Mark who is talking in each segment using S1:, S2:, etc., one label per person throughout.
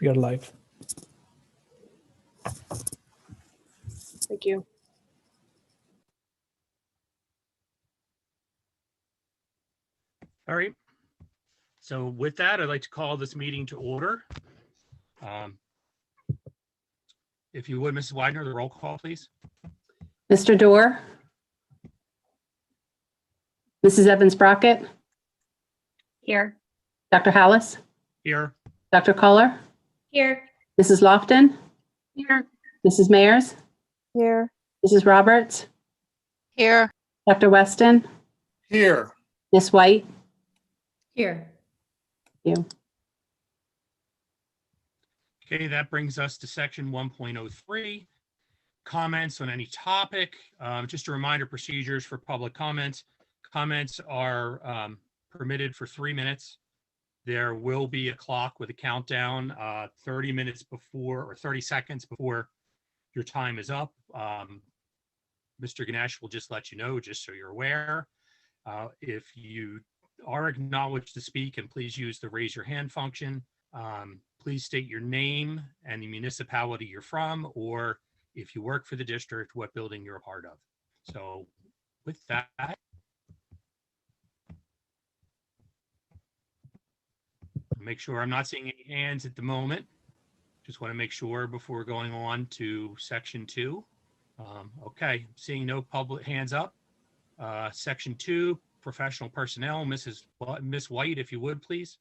S1: We are live.
S2: Thank you.
S3: All right. So with that, I'd like to call this meeting to order. If you would, Mrs. Widener, the roll call, please.
S4: Mr. Dorr? Mrs. Evans-Brockett?
S5: Here.
S4: Dr. Hallis?
S3: Here.
S4: Dr. Culler?
S5: Here.
S4: Mrs. Lofton?
S5: Here.
S4: Mrs. Mayers?
S6: Here.
S4: Mrs. Roberts?
S5: Here.
S4: Dr. Weston?
S7: Here.
S4: Ms. White?
S5: Here.
S4: Thank you.
S3: Okay, that brings us to section 1.03. Comments on any topic. Just a reminder, procedures for public comments. Comments are permitted for 3 minutes. There will be a clock with a countdown 30 minutes before or 30 seconds before your time is up. Mr. Ganesh will just let you know, just so you're aware. If you are acknowledged to speak, and please use the raise your hand function. Please state your name and the municipality you're from, or if you work for the district, what building you're a part of. So with that, make sure I'm not seeing any hands at the moment. Just want to make sure before going on to section 2. Okay, seeing no public hands up. Section 2, professional personnel. Miss White, if you would, please.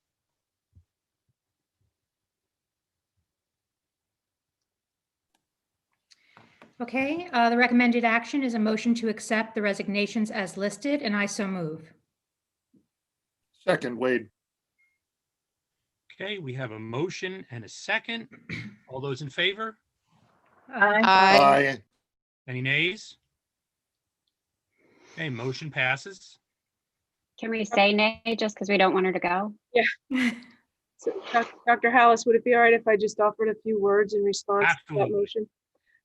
S8: Okay, the recommended action is a motion to accept the resignations as listed, and I so move.
S7: Second, Wade.
S3: Okay, we have a motion and a second. All those in favor?
S7: Aye.
S3: Any nays? Okay, motion passes.
S5: Can we say nay just because we don't want her to go?
S2: So, Dr. Hallis, would it be all right if I just offered a few words in response to that
S3: Absolutely.
S2: motion?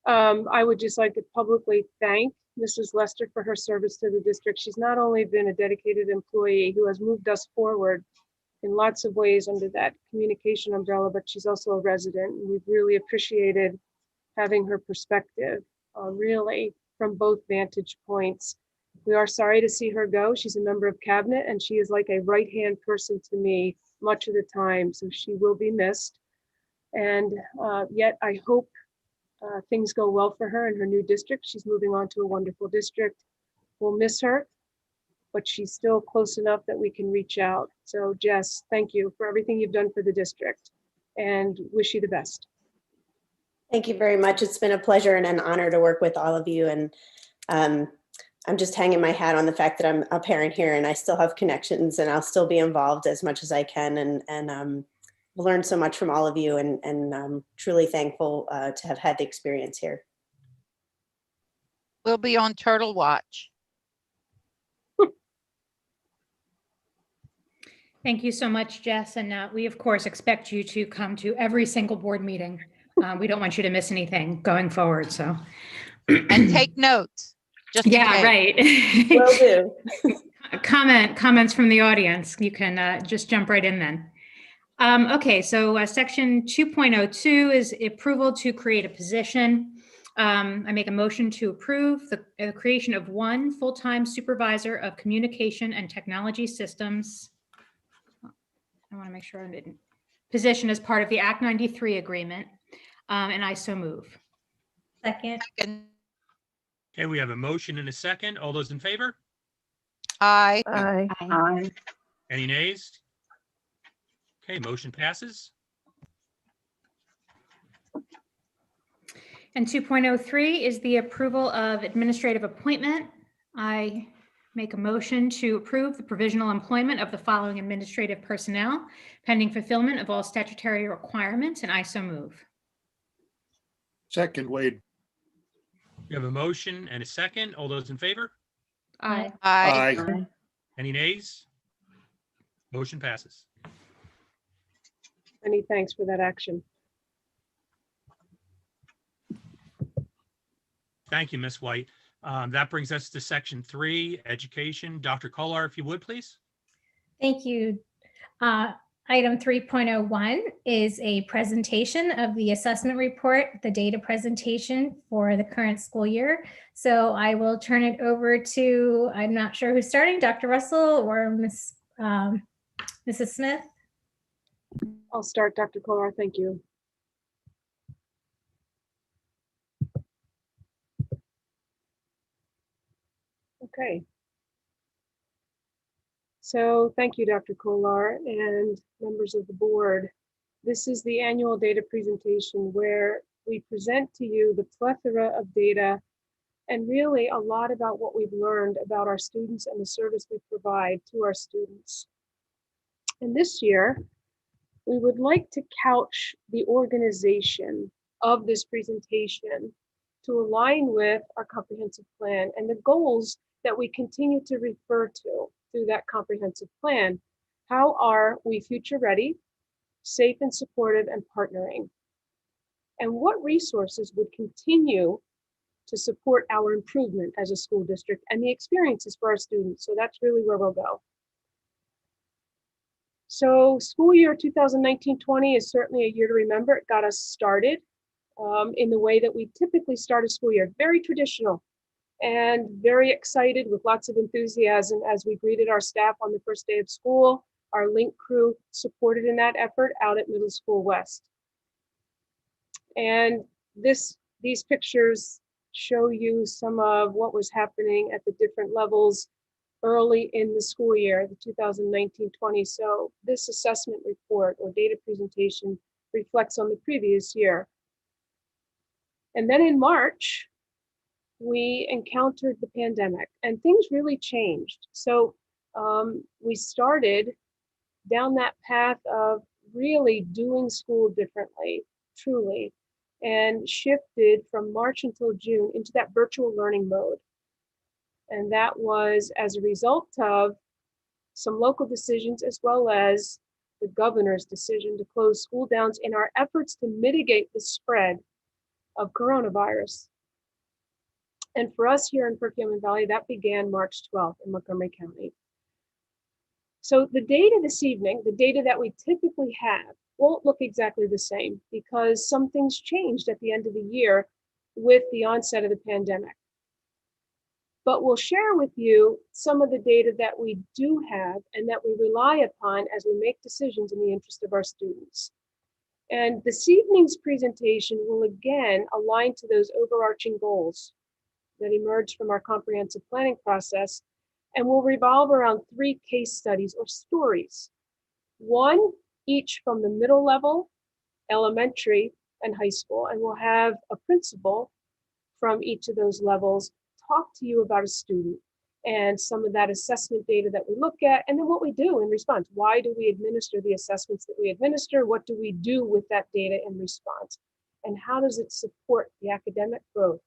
S2: I would just like to publicly thank Mrs. Lester for her service to the district. She's not only been a dedicated employee who has moved us forward in lots of ways under that communication umbrella, but she's also a resident. And we've really appreciated having her perspective, really from both vantage points. We are sorry to see her go. She's a member of cabinet and she is like a right-hand person to me much of the time, so she will be missed. And yet I hope things go well for her in her new district. She's moving on to a wonderful district. We'll miss her, but she's still close enough that we can reach out. So Jess, thank you for everything you've done for the district and wish you the best.
S6: Thank you very much. It's been a pleasure and an honor to work with all of you. And I'm just hanging my hat on the fact that I'm a parent here and I still have connections and I'll still be involved as much as I can. And learned so much from all of you and I'm truly thankful to have had the experience here.
S9: We'll be on Turtle Watch.
S8: Thank you so much, Jess. And we, of course, expect you to come to every single board meeting. We don't want you to miss anything going forward. So,
S9: And take notes. Just in
S8: yeah,
S9: case.
S8: right.
S6: Will do.
S8: Comments from the audience. You can just jump right in then. Okay, so section 2.02 is approval to create a position. I make a motion to approve the creation of 1 full-time supervisor of communication and technology systems. I want to make sure I didn't. Position as part of the Act 93 agreement, and I so move.
S5: Second.
S3: Okay, we have a motion and a second. All those in favor?
S9: Aye.
S6: Aye.
S3: Any nays? Okay, motion passes.
S8: And 2.03 is the approval of administrative appointment. I make a motion to approve the provisional employment of the following administrative personnel pending fulfillment of all statutory requirements, and I so move.
S7: Second, Wade.
S3: We have a motion and a second. All those in favor?
S8: Aye.
S9: Aye.
S7: Aye.
S3: Any nays? Motion passes.
S2: Many thanks for that action.
S3: Thank you, Ms. White. That brings us to section 3, education. Dr. Kolar, if you would, please.
S10: Thank you.
S1: Item 3.01 is a presentation of the assessment report, the data presentation for the current school year. So I will turn it over to, I'm not sure who's starting, Dr. Russell or Mrs. Smith.
S2: I'll start, Dr. Kolar. Thank you. Okay. So thank you, Dr. Kolar and members of the board. This is the annual data presentation where we present to you the plethora of data and really a lot about what we've learned about our students and the service we provide to our students. And this year, we would like to couch the organization of this presentation to align with our comprehensive plan and the goals that we continue to refer to through that comprehensive plan. How are we future ready, safe and supportive, and partnering? And what resources would continue to support our improvement as a school district and the experiences for our students? So that's really where we'll go. So school year 2019-20 is certainly a year to remember. It got us started in the way that we typically start a school year, very traditional and very excited with lots of enthusiasm as we greeted our staff on the first day of school. Our link crew supported in that effort out at Middle School West. And these pictures show you some of what was happening at the different levels early in the school year, the 2019-20. So this assessment report or data presentation reflects on the previous year. And then in March, we encountered the pandemic and things really changed. So we started down that path of really doing school differently, truly, and shifted from March until June into that virtual learning mode. And that was as a result of some local decisions as well as the governor's decision to close school downs in our efforts to mitigate the spread of coronavirus. And for us here in Perkiomen Valley, that began March 12th in Montgomery County. So the data this evening, the data that we typically have, won't look exactly the same because some things changed at the end of the year with the onset of the pandemic. But we'll share with you some of the data that we do have and that we rely upon as we make decisions in the interest of our students. And this evening's presentation will again align to those overarching goals that emerged from our comprehensive planning process and will revolve around 3 case studies or stories. One each from the middle level, elementary, and high school. And we'll have a principal from each of those levels talk to you about a student and some of that assessment data that we look at, and then what we do in response. Why do we administer the assessments that we administer? What do we do with that data in response? And how does it support the academic growth,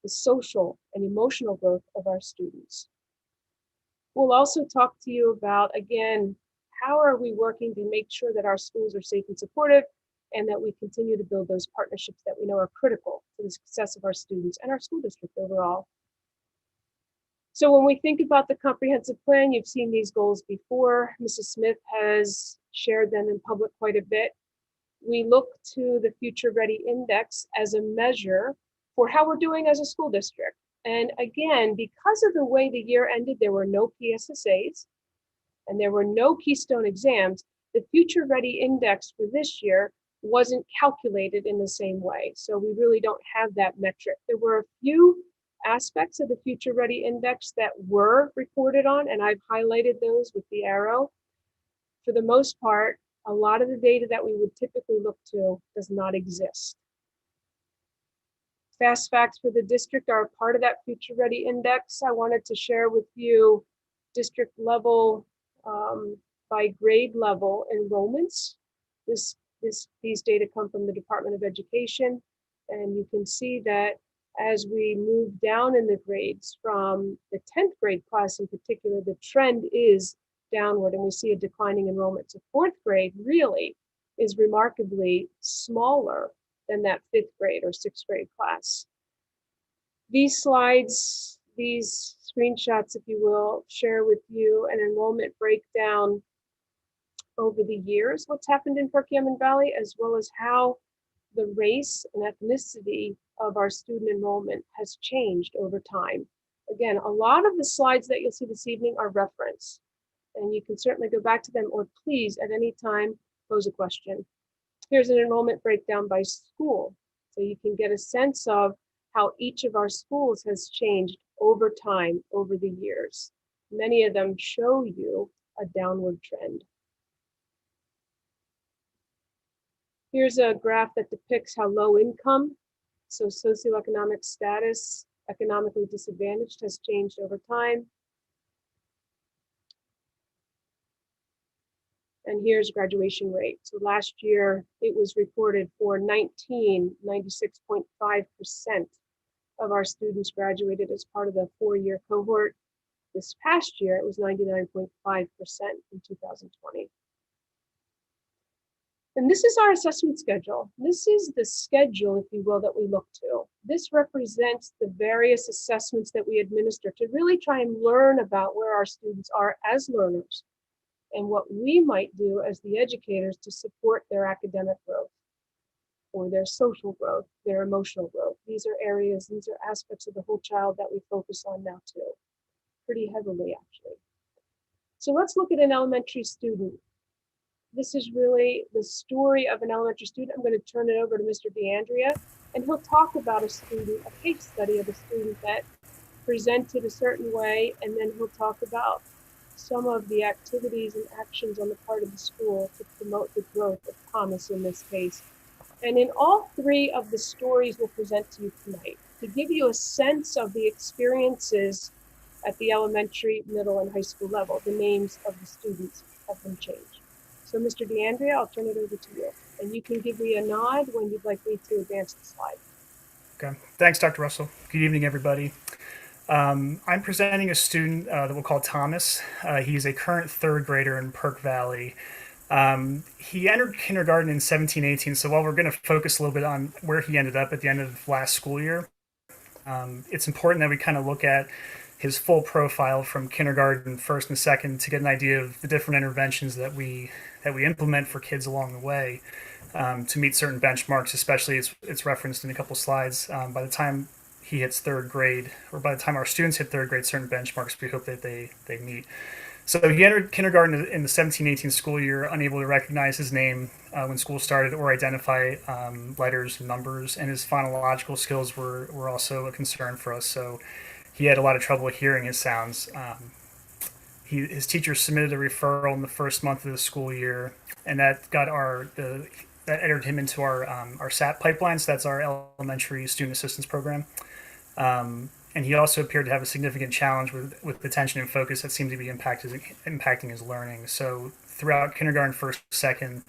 S2: the social and emotional growth of our students? We'll also talk to you about, again, how are we working to make sure that our schools are safe and supportive and that we continue to build those partnerships that we know are critical to the success of our students and our school district overall. So when we think about the comprehensive plan, you've seen these goals before. Mrs. Smith has shared them in public quite a bit. We look to the Future Ready Index as a measure for how we're doing as a school district. And again, because of the way the year ended, there were no PSAS and there were no Keystone exams. The Future Ready Index for this year wasn't calculated in the same way. So we really don't have that metric. There were a few aspects of the Future Ready Index that were reported on, and I've highlighted those with the arrow. For the most part, a lot of the data that we would typically look to does not exist. Fast facts for the district are a part of that Future Ready Index. I wanted to share with you district level by grade level enrollments. These data come from the Department of Education, and you can see that as we move down in the grades from the 10th grade class in particular, the trend is downward and we see a declining enrollment. So 4th grade really is remarkably smaller than that 5th grade or 6th grade class. These slides, these screenshots, if you will, share with you an enrollment breakdown over the years what's happened in Perkiomen Valley, as well as how the race and ethnicity of our student enrollment has changed over time. Again, a lot of the slides that you'll see this evening are reference, and you can certainly go back to them, or please at any time pose a question. Here's an enrollment breakdown by school, so you can get a sense of how each of our schools has changed over time, over the years. Many of them show you a downward trend. Here's a graph that depicts how low income, so socioeconomic status, economically disadvantaged, has changed over time. And here's graduation rate. So last year it was reported for 96.5% of our students graduated as part of the 4-year cohort. This past year, it was 99.5% in 2020. And this is our assessment schedule. This is the schedule, if you will, that we look to. This represents the various assessments that we administer to really try and learn about where our students are as learners and what we might do as the educators to support their academic growth or their social growth, their emotional growth. These are areas, these are aspects of the whole child that we focus on now too, pretty heavily actually. So let's look at an elementary student. This is really the story of an elementary student. I'm going to turn it over to Mr. DeAndrea, and he'll talk about a student, a case study of a student that presented a certain way, and then he'll talk about some of the activities and actions on the part of the school to promote the growth of Thomas in this case. And in all three of the stories we'll present to you tonight, to give you a sense of the experiences at the elementary, middle, and high school level, the names of the students have been changed. So Mr. DeAndrea, I'll turn it over to you. And you can give me a nod when you'd like me to advance the slide.
S10: Okay, thanks, Dr. Russell. Good evening, everybody. I'm presenting a student that we'll call Thomas. He's a current 3rd grader in Perk Valley. He entered kindergarten in 1718, so while we're going to focus a little bit on where he ended up at the end of last school year, it's important that we kind of look at his full profile from kindergarten, 1st and 2nd, to get an idea of the different interventions that we implement for kids along the way to meet certain benchmarks, especially it's referenced in a couple slides. By the time he hits 3rd grade, or by the time our students hit 3rd grade, certain benchmarks we hope that they meet. So he entered kindergarten in the 17-18 school year, unable to recognize his name when school started or identify letters and numbers, and his phonological skills were also a concern for us. So he had a lot of trouble hearing his sounds. His teacher submitted a referral in the 1st month of the school year, and that got that entered him into our SAP pipeline. So that's our elementary student assistance program. And he also appeared to have a significant challenge with attention and focus that seemed to be impacting his learning. So throughout kindergarten, 1st, 2nd,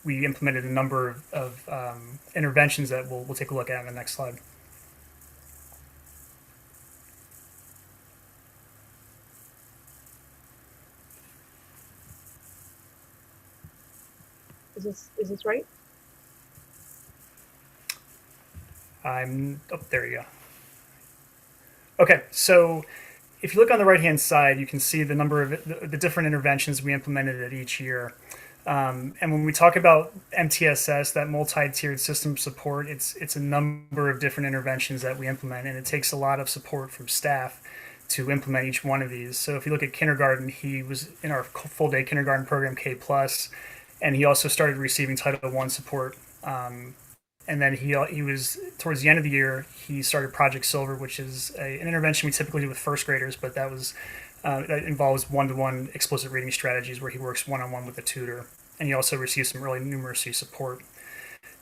S10: we implemented a number of interventions that we'll take a look at in the next slide.
S2: Is this right?
S10: There you go. Okay, so if you look on the right-hand side, you can see the number of the different interventions we implemented at each year. And when we talk about MTSS, that multi-tiered system support, it's a number of different interventions that we implement, and it takes a lot of support from staff to implement each one of these. So if you look at kindergarten, he was in our full-day kindergarten program, K+, and he also started receiving Title I support. And then he was, towards the end of the year, he started Project Silver, which is an intervention we typically do with 1st graders, but that involves one-to-one explicit reading strategies where he works one-on-one with a tutor. And he also received some early numeracy support.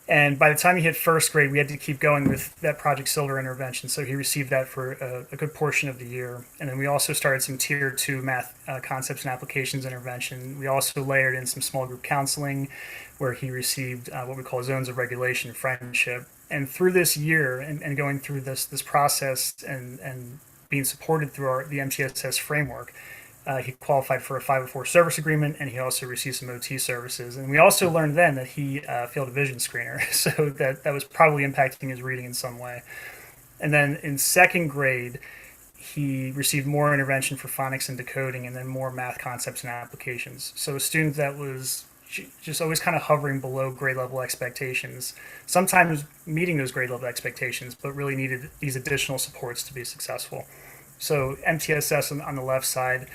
S10: And by the time he hit 1st grade, we had to keep going with that Project Silver intervention. So he received that for a good portion of the year. And then we also started some Tier 2 math concepts and applications intervention. We also layered in some small group counseling where he received what we call zones of regulation friendship. And through this year and going through this process and being supported through the MTSS framework, he qualified for a 504 service agreement, and he also received some OT services. And we also learned then that he failed a vision screener, so that was probably impacting his reading in some way. And then in 2nd grade, he received more intervention for phonics and decoding, and then more math concepts and applications. So a student that was just always kind of hovering below grade level expectations, sometimes meeting those grade level expectations, but really needed these additional supports to be successful. So MTSS on the left side,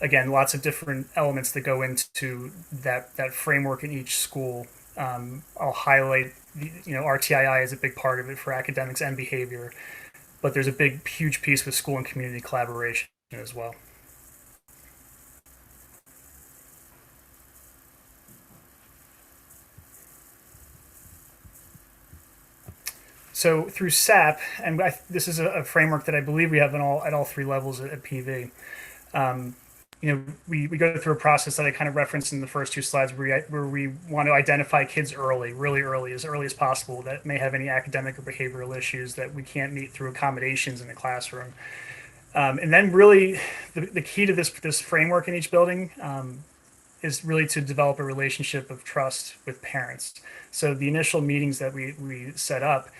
S10: again, lots of different elements that go into that framework in each school. I'll highlight, RTII is a big part of it for academics and behavior, but there's a huge piece with school and community collaboration as well. So through SAP, and this is a framework that I believe we have at all three levels at PV. We go through a process that I kind of referenced in the first two slides where we want to identify kids really early as possible that may have any academic or behavioral issues that we can't meet through accommodations in the classroom. And then really the key to this framework in each building is really to develop a relationship of trust with parents. So the initial meetings that we set up,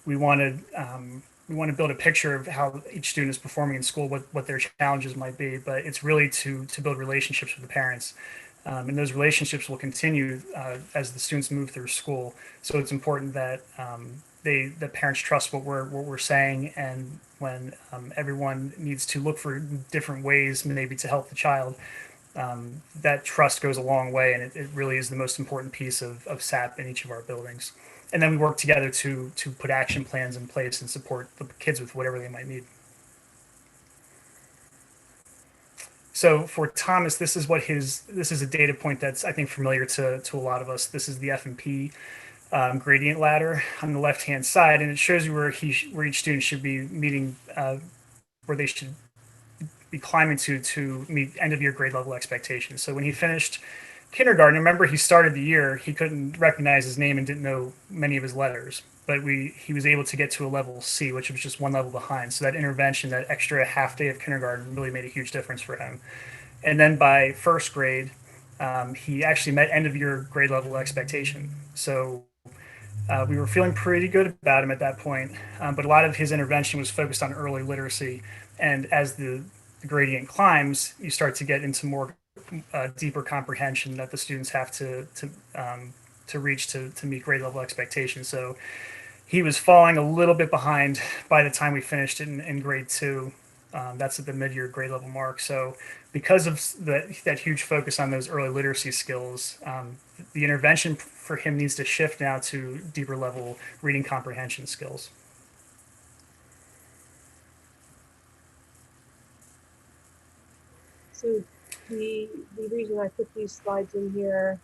S10: we want to build a picture of how each student is performing in school, what their challenges might be, but it's really to build relationships with the parents. And those relationships will continue as the students move through school. So it's important that the parents trust what we're saying, and when everyone needs to look for different ways maybe to help the child, that trust goes a long way, and it really is the most important piece of SAP in each of our buildings. And then we work together to put action plans in place and support the kids with whatever they might need. So for Thomas, this is a data point that's, I think, familiar to a lot of us. This is the F&P gradient ladder on the left-hand side, and it shows you where each student should be meeting, where they should be climbing to meet end-of-year grade level expectations. So when he finished kindergarten, remember he started the year, he couldn't recognize his name and didn't know many of his letters, but he was able to get to a level C, which was just one level behind. So that intervention, that extra half day of kindergarten, really made a huge difference for him. And then by first grade, he actually met end of year grade level expectation. So we were feeling pretty good about him at that point, but a lot of his intervention was focused on early literacy. And as the gradient climbs, you start to get into more deeper comprehension that the students have to reach to meet grade level expectations. So he was falling a little bit behind by the time we finished in grade 2. That's at the mid-year grade level mark. So because of that huge focus on those early literacy skills, the intervention for him needs to shift now to deeper level reading comprehension skills.
S2: So the reason I put these slides in here,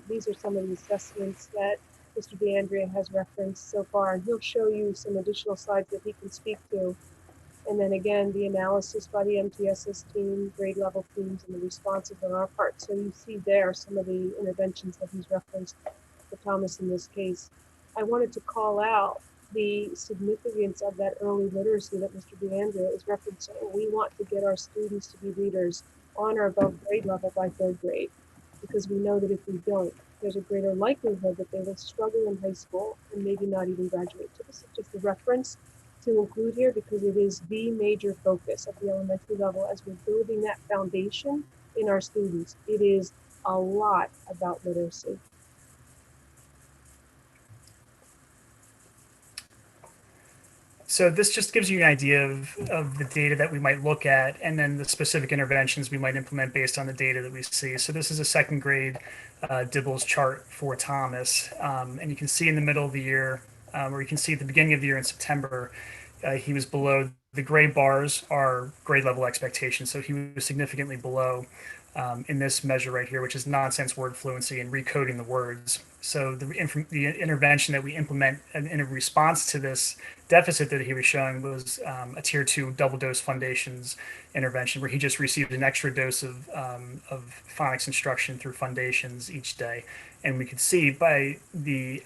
S2: these are some of the assessments that Mr. DeAndrea has referenced so far, and he'll show you some additional slides that he can speak to. And then again, the analysis by the MTSS team, grade level teams, and the responses on our part. So you see there some of the interventions that he's referenced for Thomas in this case. I wanted to call out the significance of that early literacy that Mr. DeAndrea is referencing. We want to get our students to be readers on or above grade level by 3rd grade, because we know that if we don't, there's a greater likelihood that they will struggle in high school and maybe not even graduate. So this is just a reference to include here because it is the major focus at the elementary level as we're building that foundation in our students. It is a lot about literacy.
S10: So this just gives you an idea of the data that we might look at, and then the specific interventions we might implement based on the data that we see. So this is a 2nd grade Dibbles chart for Thomas. And you can see in the middle of the year, or you can see at the beginning of the year in September, he was below. The gray bars are grade level expectations. So he was significantly below in this measure right here, which is nonsense word fluency and recoding the words. So the intervention that we implement in a response to this deficit that he was showing was a tier 2 double dose Fundations intervention, where he just received an extra dose of phonics instruction through Fundations each day. And we could see by the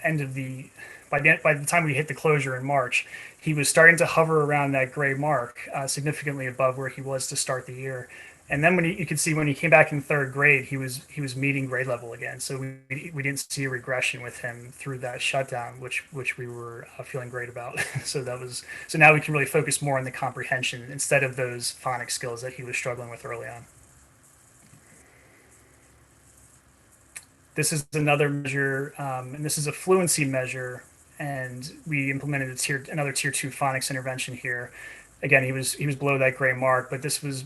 S10: time we hit the closure in March, he was starting to hover around that gray mark, significantly above where he was to start the year. And then when you could see when he came back in third grade, he was meeting grade level again. So we didn't see a regression with him through that shutdown, which we were feeling great about. So now we can really focus more on the comprehension instead of those phonics skills that he was struggling with early on. This is another measure, and this is a fluency measure, and we implemented another tier 2 phonics intervention here. Again, he was below that gray mark, but this was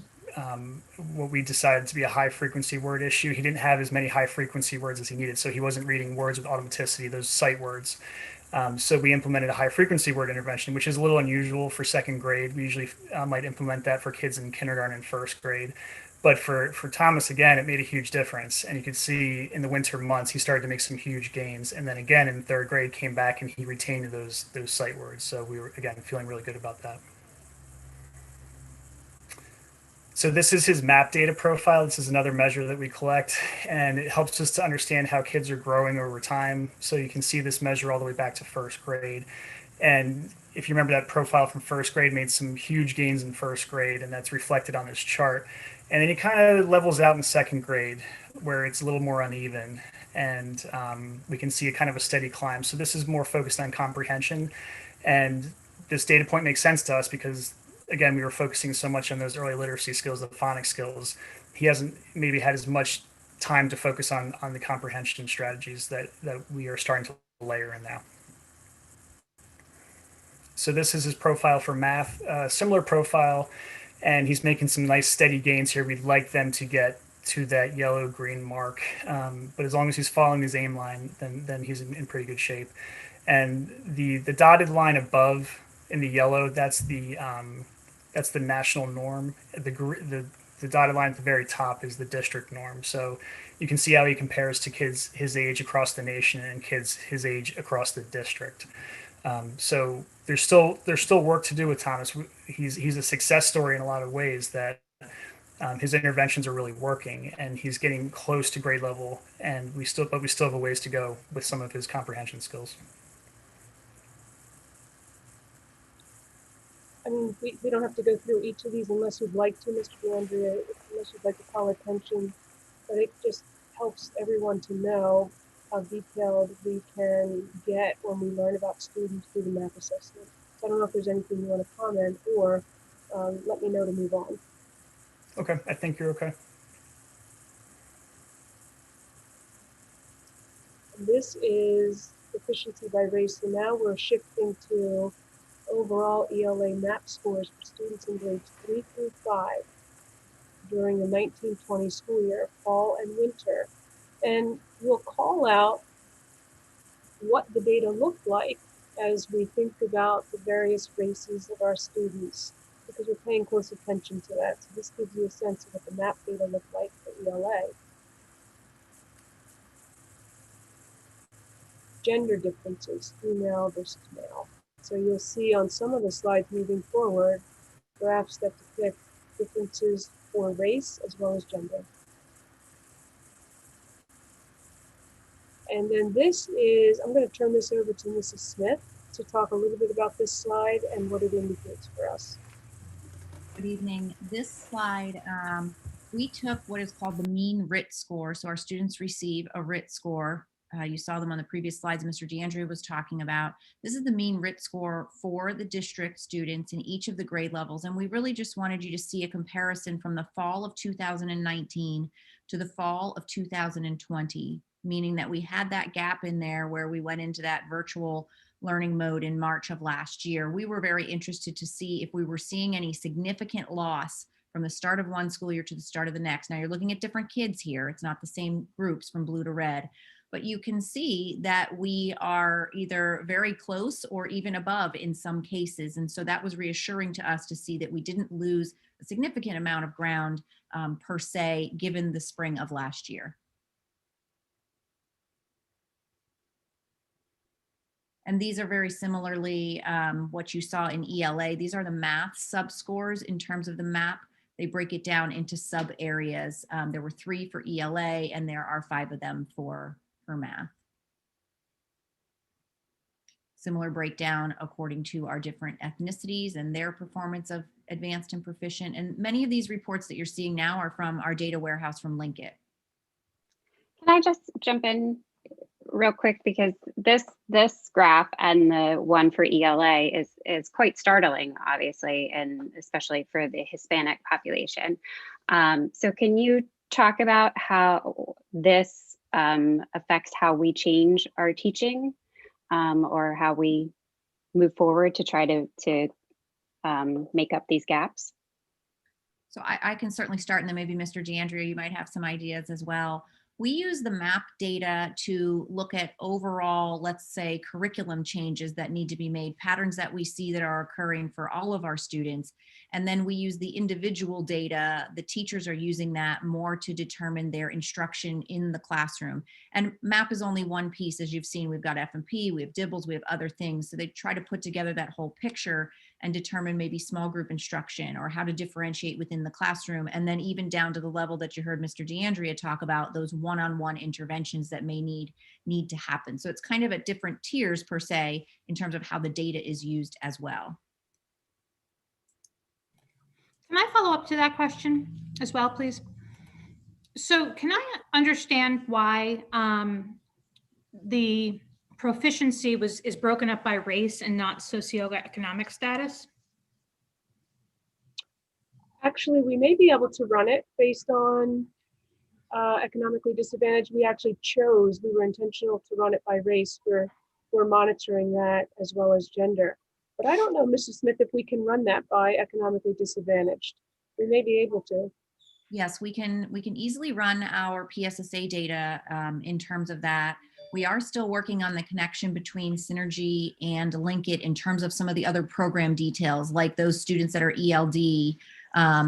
S10: what we decided to be a high frequency word issue. He didn't have as many high frequency words as he needed, so he wasn't reading words with automaticity, those sight words. So we implemented a high frequency word intervention, which is a little unusual for second grade. We usually might implement that for kids in kindergarten and first grade. But for Thomas, again, it made a huge difference. And you could see in the winter months, he started to make some huge gains. And then again, in third grade, came back and he retained those sight words. So we were, again, feeling really good about that. So this is his MAP data profile. This is another measure that we collect, and it helps us to understand how kids are growing over time. So you can see this measure all the way back to first grade. And if you remember, that profile from first grade made some huge gains in first grade, and that's reflected on this chart. And then it kind of levels out in second grade, where it's a little more uneven, and we can see a kind of a steady climb. So this is more focused on comprehension, and this data point makes sense to us because, again, we were focusing so much on those early literacy skills, the phonics skills. He hasn't maybe had as much time to focus on the comprehension strategies that we are starting to layer in now. So this is his profile for math, similar profile, and he's making some nice steady gains here. We'd like them to get to that yellow-green mark, but as long as he's following his aim line, then he's in pretty good shape. And the dotted line above in the yellow, that's the national norm. The dotted line at the very top is the district norm. So you can see how he compares to kids his age across the nation and kids his age across the district. So there's still work to do with Thomas. He's a success story in a lot of ways, that his interventions are really working, and he's getting close to grade level, and we still have a ways to go with some of his comprehension skills.
S2: I mean, we don't have to go through each of these unless you'd like to, Mr. DeAndrea, unless you'd like to call attention, but it just helps everyone to know how detailed we can get when we learn about students through the MAP assessment. So I don't know if there's anything you want to comment, or let me know to move on.
S10: Okay, I think you're okay.
S2: This is efficiency by race. So now we're shifting to overall ELA MAP scores for students in grades 3 through 5 during the 1920 school year, fall and winter. And we'll call out what the data look like as we think about the various races of our students, because we're paying close attention to that. So this gives you a sense of what the MAP data look like for ELA. Gender differences, female versus male. So you'll see on some of the slides moving forward, graphs that depict differences for race as well as gender. And then this is, I'm going to turn this over to Mrs. Smith to talk a little bit about this slide and what it indicates for us.
S11: Good evening. This slide, we took what is called the mean Writ score. So our students receive a Writ score. You saw them on the previous slides Mr. DeAndrea was talking about. This is the mean Writ score for the district students in each of the grade levels. And we really just wanted you to see a comparison from the fall of 2019 to the fall of 2020, meaning that we had that gap in there where we went into that virtual learning mode in March of last year. We were very interested to see if we were seeing any significant loss from the start of one school year to the start of the next. Now you're looking at different kids here. It's not the same groups from blue to red, but you can see that we are either very close or even above in some cases. And so that was reassuring to us to see that we didn't lose a significant amount of ground per se, given the spring of last year. And these are very similarly what you saw in ELA. These are the math subscores in terms of the MAP. They break it down into sub areas. There were 3 for ELA, and there are 5 of them for math. similar breakdown according to our different ethnicities and their performance of advanced and proficient. And many of these reports that you're seeing now are from our data warehouse from Linkit.
S5: Can I just jump in real quick, because this graph and the one for ELA is quite startling, obviously, and especially for the Hispanic population. So can you talk about how this affects how we change our teaching, or how we move forward to try to make up these gaps?
S11: So I can certainly start, and then maybe Mr. DeAndrea, you might have some ideas as well. We use the MAP data to look at overall, let's say, curriculum changes that need to be made, patterns that we see that are occurring for all of our students. And then we use the individual data. The teachers are using that more to determine their instruction in the classroom. And MAP is only one piece. As you've seen, we've got F&P, we have DIBELS, we have other things. So they try to put together that whole picture and determine maybe small group instruction or how to differentiate within the classroom. And then even down to the level that you heard Mr. DeAndrea talk about, those one-on-one interventions that may need to happen. So it's kind of at different tiers per se in terms of how the data is used as well.
S8: Can I follow up to that question as well, please? So can I understand why the proficiency is broken up by race and not socioeconomic status?
S2: Actually, we may be able to run it based on economically disadvantaged. We actually we were intentional to run it by race. We're monitoring that as well as gender. But I don't know, Mrs. Smith, if we can run that by economically disadvantaged. We may be able to.
S11: Yes, we can easily run our PSSA data in terms of that. We are still working on the connection between Synergy and Linkit in terms of some of the other program details, like those students that are ELD,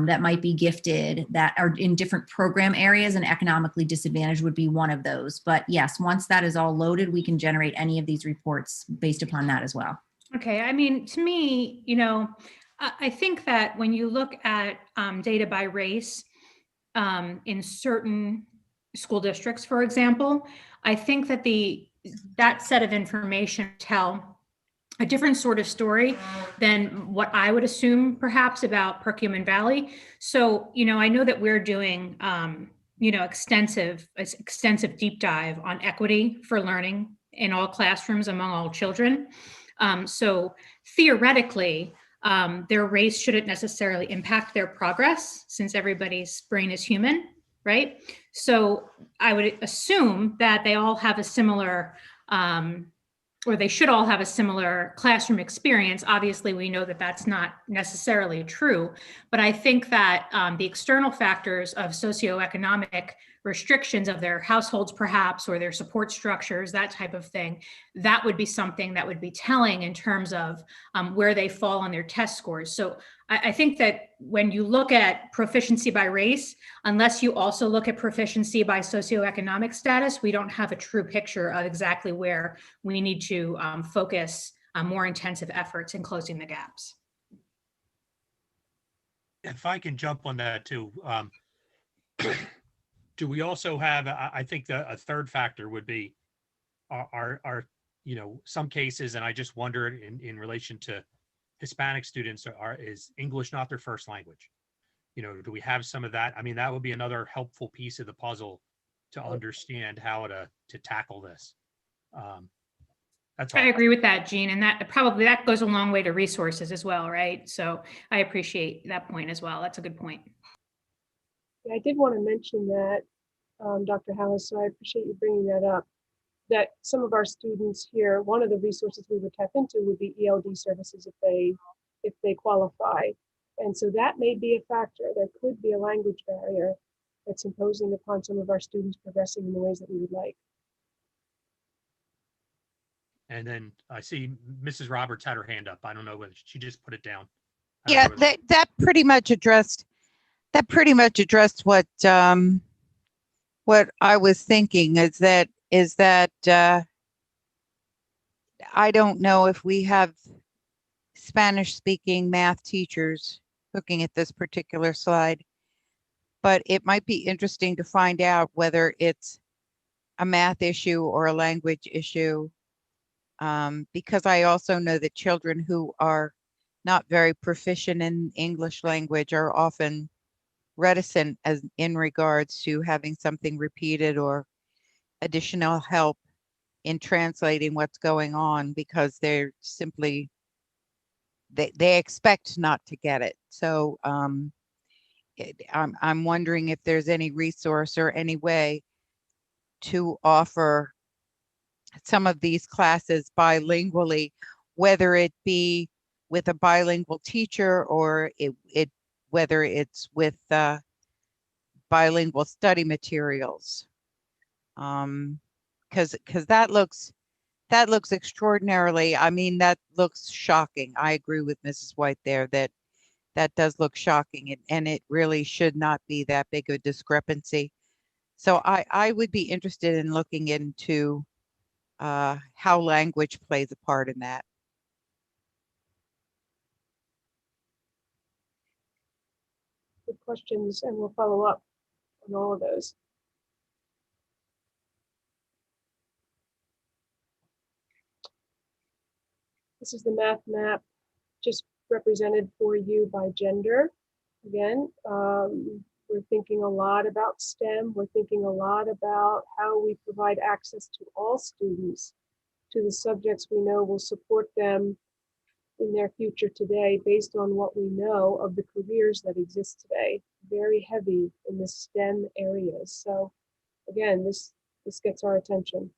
S11: that might be gifted, that are in different program areas, and economically disadvantaged would be one of those. But yes, once that is all loaded, we can generate any of these reports based upon that as well.
S8: Okay, I mean, to me, I think that when you look at data by race in certain school districts, for example, I think that that set of information tell a different sort of story than what I would assume perhaps about Perkiomen Valley. So, I know that we're doing, extensive deep dive on equity for learning in all classrooms among all children. So theoretically, their race shouldn't necessarily impact their progress, since everybody's brain is human, right? So I would assume that they all have a similar, or they should all have a similar classroom experience. Obviously, we know that that's not necessarily true, but I think that the external factors of socioeconomic restrictions of their households, perhaps, or their support structures, that type of thing, that would be something that would be telling in terms of where they fall on their test scores. So I think that when you look at proficiency by race, unless you also look at proficiency by socioeconomic status, we don't have a true picture of exactly where we need to focus more intensive efforts in closing the gaps.
S3: If I can jump on that too, do we also have, I think a third factor would be our some cases, and I just wonder in relation to Hispanic students, is English not their first language? Do we have some of that? I mean, that would be another helpful piece of the puzzle to understand how to tackle this. That's all.
S8: I agree with that, Jean, and that goes a long way to resources as well, right? So I appreciate that point as well. That's a good point.
S2: Yeah, I did want to mention that, Dr. Hallis, so I appreciate you bringing that up, that some of our students here, one of the resources we would tap into would be ELD services if they qualify. And so that may be a factor. There could be a language barrier that's imposing upon some of our students progressing in the ways that we would like.
S3: And then I see Mrs. Roberts had her hand up. I don't know whether she just put it down.
S9: Yeah, that pretty much addressed what I was thinking, is that I don't know if we have Spanish speaking math teachers looking at this particular slide, but it might be interesting to find out whether it's a math issue or a language issue Because I also know that children who are not very proficient in English language are often reticent as in regards to having something repeated or additional help in translating what's going on, because they're simply they expect not to get it. So I'm wondering if there's any resource or any way to offer some of these classes bilingually, whether it be with a bilingual teacher or whether it's with bilingual study materials. Because that looks extraordinarily, I mean, that looks shocking. I agree with Mrs. White there that that does look shocking, and it really should not be that big of a discrepancy. So I would be interested in looking into how language plays a part in that.
S2: Good questions, and we'll follow up on all of those. This is the math map just represented for you by gender. Again, we're thinking a lot about STEM. We're thinking a lot about how we provide access to all students to the subjects we know will support them in their future today based on what we know of the careers that exist today. Very heavy in the STEM areas. So again, this gets our attention.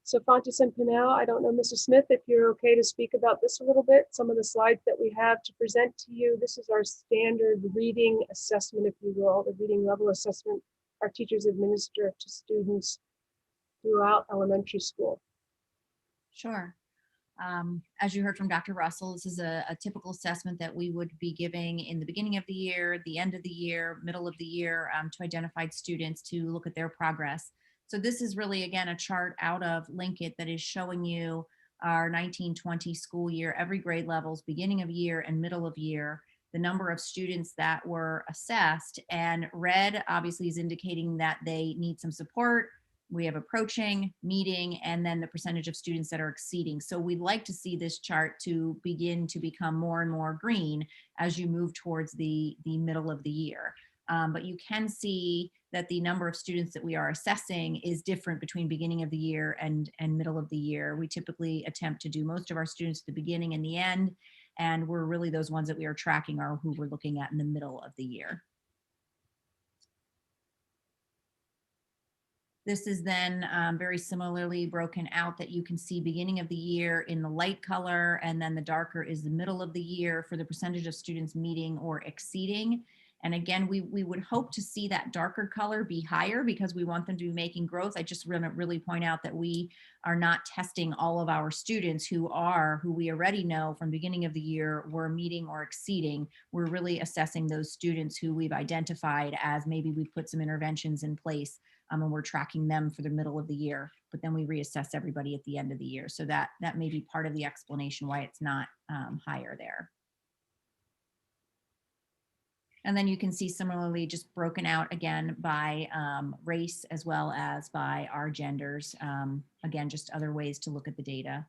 S2: So Fontes and Pinnell, I don't know, Mrs. Smith, if you're okay to speak about this a little bit, some of the slides that we have to present to you. This is our standard reading assessment, if you will, the reading level assessment our teachers administer to students throughout elementary school.
S11: Sure. As you heard from Dr. Russell, this is a typical assessment that we would be giving in the beginning of the year, the end of the year, middle of the year, to identified students to look at their progress. So this is really, again, a chart out of Linkit that is showing you our 1920 school year, every grade levels, beginning of year and middle of year, the number of students that were assessed. And red obviously is indicating that they need some support. We have approaching, meeting, and then the percentage of students that are exceeding. So we'd like to see this chart to begin to become more and more green as you move towards the middle of the year. But you can see that the number of students that we are assessing is different between beginning of the year and middle of the year. We typically attempt to do most of our students at the beginning and the end, and we're really those ones that we are tracking are who we're looking at in the middle of the year. This is then very similarly broken out that you can see beginning of the year in the light color, and then the darker is the middle of the year for the percentage of students meeting or exceeding. And again, we would hope to see that darker color be higher because we want them to be making growth. I just want to really point out that we are not testing all of our students who we already know from beginning of the year were meeting or exceeding. We're really assessing those students who we've identified as maybe we've put some interventions in place and we're tracking them for the middle of the year, but then we reassess everybody at the end of the year. So that may be part of the explanation why it's not higher there. And then you can see similarly just broken out again by race as well as by our genders. Again, just other ways to look at the data.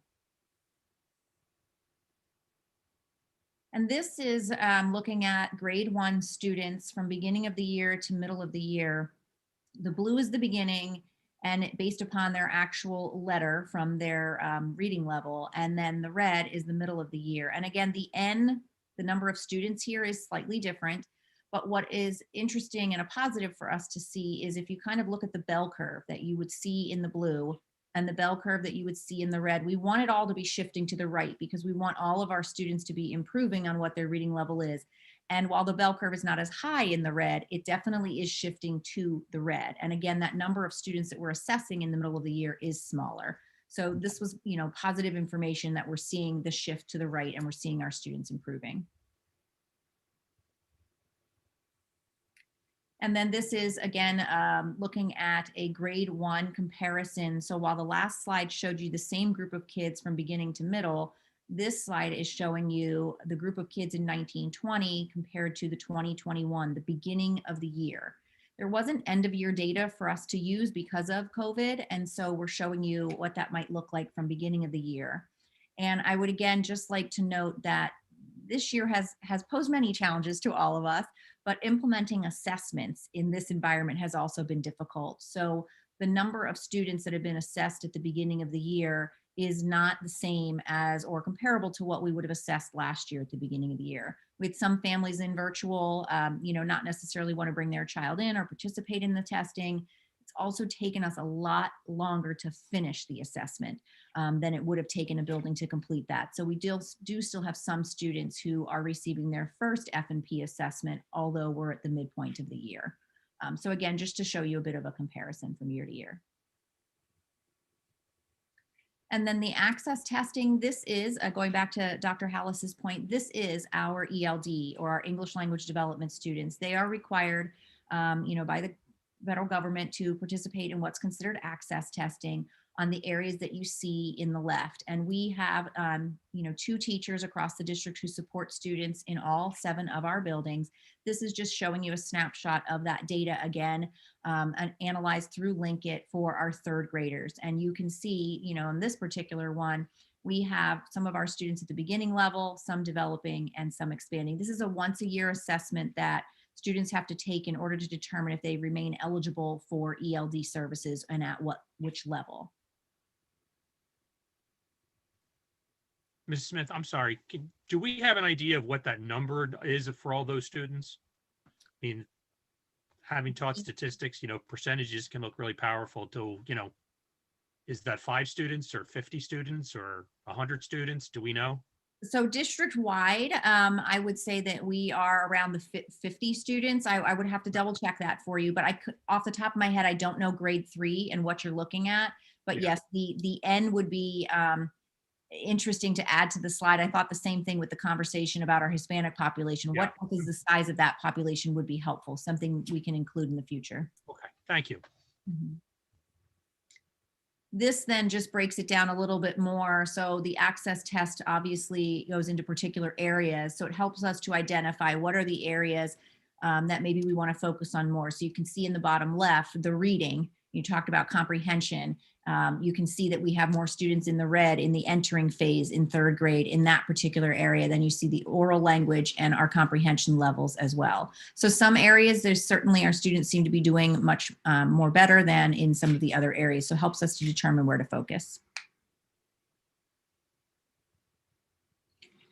S11: And this is looking at grade 1 students from beginning of the year to middle of the year. The blue is the beginning and based upon their actual letter from their reading level. And then the red is the middle of the year. And again, the N, the number of students here is slightly different. But what is interesting and a positive for us to see is if you kind of look at the bell curve that you would see in the blue and the bell curve that you would see in the red, we want it all to be shifting to the right because we want all of our students to be improving on what their reading level is. And while the bell curve is not as high in the red, it definitely is shifting to the red. And again, that number of students that we're assessing in the middle of the year is smaller. So this was, positive information that we're seeing the shift to the right and we're seeing our students improving. And then this is, again, looking at a grade 1 comparison. So while the last slide showed you the same group of kids from beginning to middle, this slide is showing you the group of kids in 1920 compared to the 2021, the beginning of the year. There wasn't end of year data for us to use because of COVID. And so we're showing you what that might look like from beginning of the year. And I would again just like to note that this year has posed many challenges to all of us, but implementing assessments in this environment has also been difficult. So the number of students that have been assessed at the beginning of the year is not the same as or comparable to what we would have assessed last year at the beginning of the year. With some families in virtual, not necessarily want to bring their child in or participate in the testing. It's also taken us a lot longer to finish the assessment than it would have taken a building to complete that. So we do still have some students who are receiving their first F&P assessment, although we're at the midpoint of the year. So again, just to show you a bit of a comparison from year to year. And then the access testing, this is, going back to Dr. Hallis's point, this is our ELD or our English language development students. They are required, by the federal government to participate in what's considered access testing on the areas that you see in the left. And we have, 2 teachers across the district who support students in all 7 of our buildings. This is just showing you a snapshot of that data again, and analyzed through Linkit for our 3rd graders. And you can see, in this particular one, we have some of our students at the beginning level, some developing and some expanding. This is a once a year assessment that students have to take in order to determine if they remain eligible for ELD services and at which level.
S3: Mrs. Smith, I'm sorry. Do we have an idea of what that number is for all those students? I mean, having taught statistics, percentages can look really powerful to, is that 5 students or 50 students or 100 students? Do we know?
S11: So district-wide, I would say that we are around the 50 students. I would have to double check that for you, but I could, off the top of my head, I don't know grade 3 and what you're looking at. But
S3: Yeah.
S11: yes, the N would be interesting to add to the slide. I thought the same thing with the conversation about our Hispanic population.
S3: Yeah.
S11: What is the size of that population would be helpful, something we can include in the future.
S3: Okay, thank you.
S11: Mhm. This then just breaks it down a little bit more. So the access test obviously goes into particular areas. So it helps us to identify what are the areas that maybe we want to focus on more. So you can see in the bottom left, the reading, you talked about comprehension. You can see that we have more students in the red in the entering phase in 3rd grade in that particular area. Then you see the oral language and our comprehension levels as well. So some areas, there's certainly our students seem to be doing much more better than in some of the other areas. So it helps us to determine where to focus.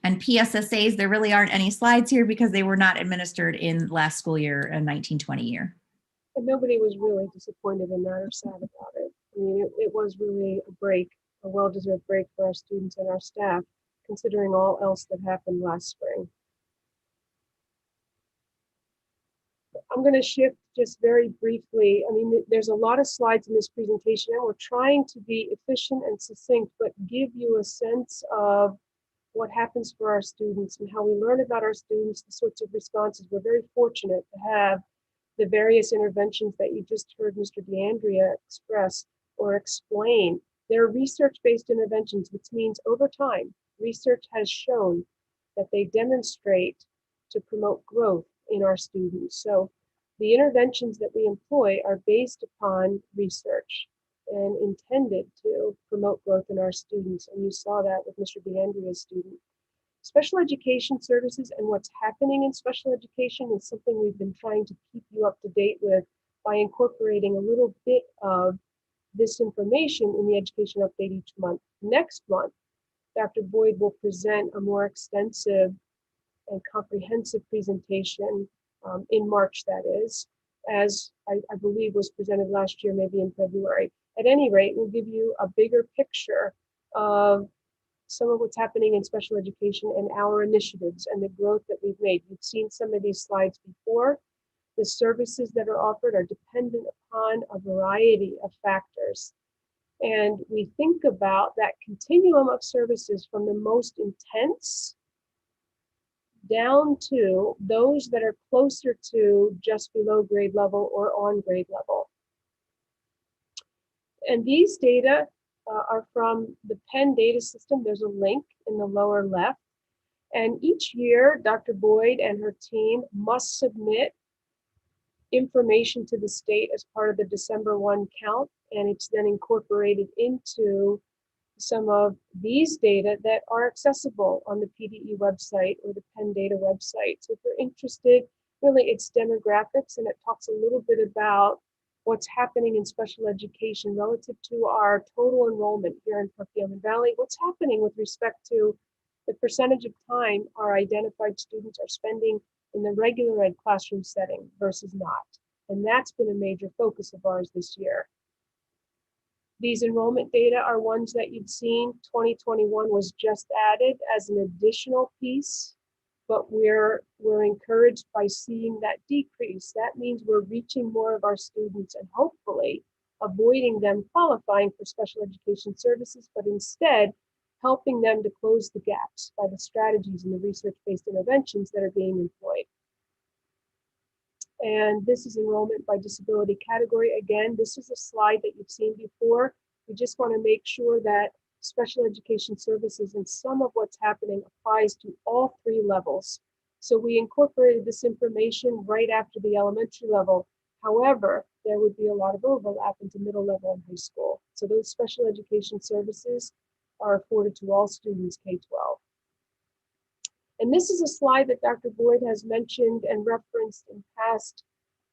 S11: And PSSAs, there really aren't any slides here because they were not administered in last school year, 1920 year.
S2: And nobody was really disappointed in that or sad about it. I mean, it was really a well-deserved break for our students and our staff, considering all else that happened last spring. I'm going to shift just very briefly. I mean, there's a lot of slides in this presentation, and we're trying to be efficient and succinct, but give you a sense of what happens for our students and how we learn about our students, the sorts of responses. We're very fortunate to have the various interventions that you just heard Mr. DeAndrea express or explain. They're research-based interventions, which means over time, research has shown that they demonstrate to promote growth in our students. So the interventions that we employ are based upon research and intended to promote growth in our students. And you saw that with Mr. DeAndrea's student. Special education services and what's happening in special education is something we've been trying to keep you up to date with by incorporating a little bit of this information in the education update each month. Next month, Dr. Boyd will present a more extensive and comprehensive presentation in March, that is, as I believe was presented last year, maybe in February. At any rate, we'll give you a bigger picture of some of what's happening in special education and our initiatives and the growth that we've made. You've seen some of these slides before. The services that are offered are dependent upon a variety of factors. And we think about that continuum of services from the most intense down to those that are closer to just below grade level or on grade level. And these data are from the Penn data system. There's a link in the lower left. And each year, Dr. Boyd and her team must submit information to the state as part of the December 1 count, and it's then incorporated into some of these data that are accessible on the PDE website or the Penn Data website. So if you're interested, really it's demographics, and it talks a little bit about what's happening in special education relative to our total enrollment here in Perkiomen Valley, what's happening with respect to the percentage of time our identified students are spending in the regular ed classroom setting versus not. And that's been a major focus of ours this year. These enrollment data are ones that you've seen. 2021 was just added as an additional piece, but we're encouraged by seeing that decrease. That means we're reaching more of our students and hopefully avoiding them qualifying for special education services, but instead helping them to close the gaps by the strategies and the research-based interventions that are being employed. And this is enrollment by disability category. Again, this is a slide that you've seen before. We just want to make sure that special education services and some of what's happening applies to all three levels. So we incorporated this information right after the elementary level. However, there would be a lot of overlap into middle level and high school. So those special education services are afforded to all students K-12. And this is a slide that Dr. Boyd has mentioned and referenced in past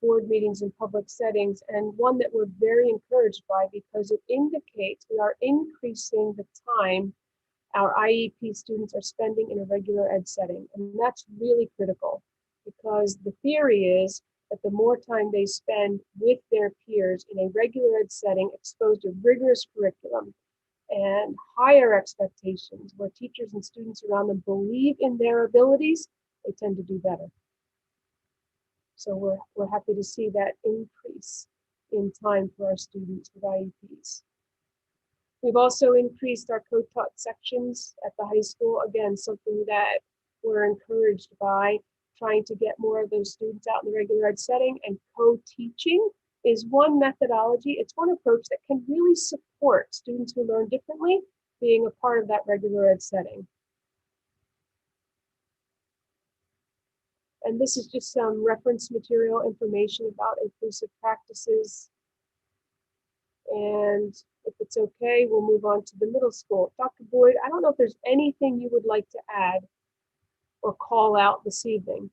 S2: board meetings in public settings, and one that we're very encouraged by because it indicates we are increasing the time our IEP students are spending in a regular ed setting. And that's really critical because the theory is that the more time they spend with their peers in a regular ed setting exposed to rigorous curriculum and higher expectations where teachers and students around them believe in their abilities, they tend to do better. So we're happy to see that increase in time for our students with IEPs. We've also increased our co-taught sections at the high school. Again, something that we're encouraged by, trying to get more of those students out in the regular ed setting, and co-teaching is one methodology. It's one approach that can really support students who learn differently being a part of that regular ed setting. And this is just some reference material information about inclusive practices. And if it's okay, we'll move on to the middle school. Dr. Boyd, I don't know if there's anything you would like to add or call out this evening.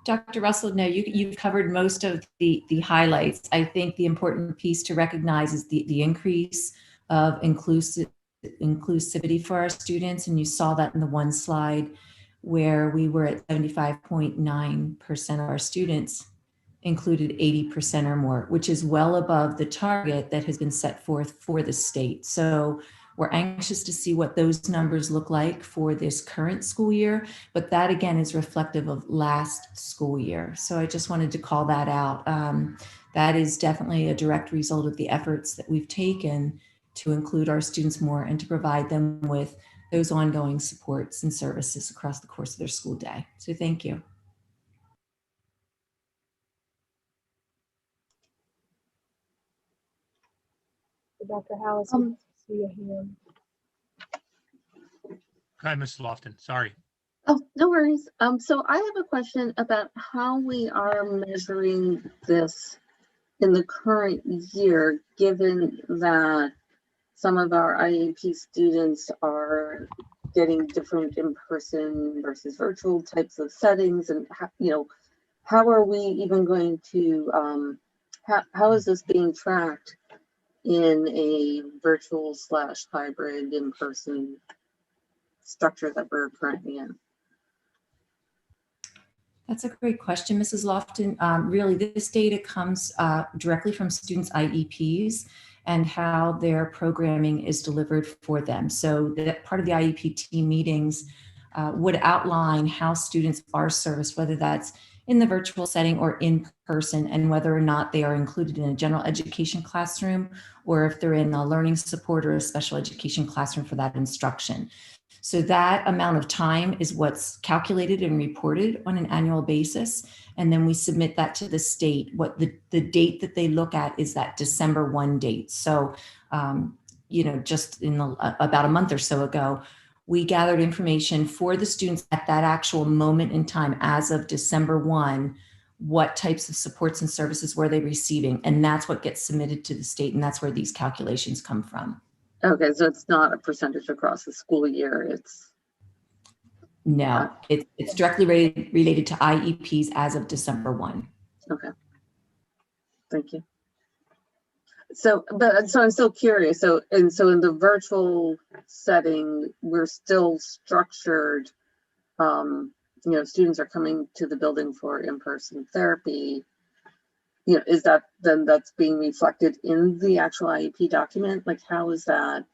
S12: Dr. Russell, no, you've covered most of the highlights. I think the important piece to recognize is the increase of inclusivity for our students. And you saw that in the one slide where we were at 75.9% of our students included 80% or more, which is well above the target that has been set forth for the state. So we're anxious to see what those numbers look like for this current school year, but that again is reflective of last school year. So I just wanted to call that out. That is definitely a direct result of the efforts that we've taken to include our students more and to provide them with those ongoing supports and services across the course of their school day. So thank you.
S2: Dr. Hallis, I see a hand.
S3: Go ahead, Mrs. Lofton. Sorry.
S13: Oh, no worries. So I have a question about how we are measuring this in the current year, given that some of our IEP students are getting different in-person versus virtual types of settings, and how are we even going to how is this being tracked in a virtual / hybrid in-person structure that we're currently in?
S12: That's a great question, Mrs. Lofton. Really, this data comes directly from students' IEPs and how their programming is delivered for them. So that part of the IEP team meetings would outline how students are serviced, whether that's in the virtual setting or in person, and whether or not they are included in a general education classroom or if they're in a learning support or a special education classroom for that instruction. So that amount of time is what's calculated and reported on an annual basis. And then we submit that to the state. What the date that they look at is that December 1 date. So, just in about a month or so ago, we gathered information for the students at that actual moment in time as of December 1, what types of supports and services were they receiving? And that's what gets submitted to the state, and that's where these calculations come from.
S13: Okay, so it's not a percentage across the school year, it's...
S12: No, it's directly related to IEPs as of December 1.
S13: Okay. Thank you. So I'm still curious. So in the virtual setting, we're still structured, students are coming to the building for in-person therapy. Is that then that's being reflected in the actual IEP document? Like, how is that,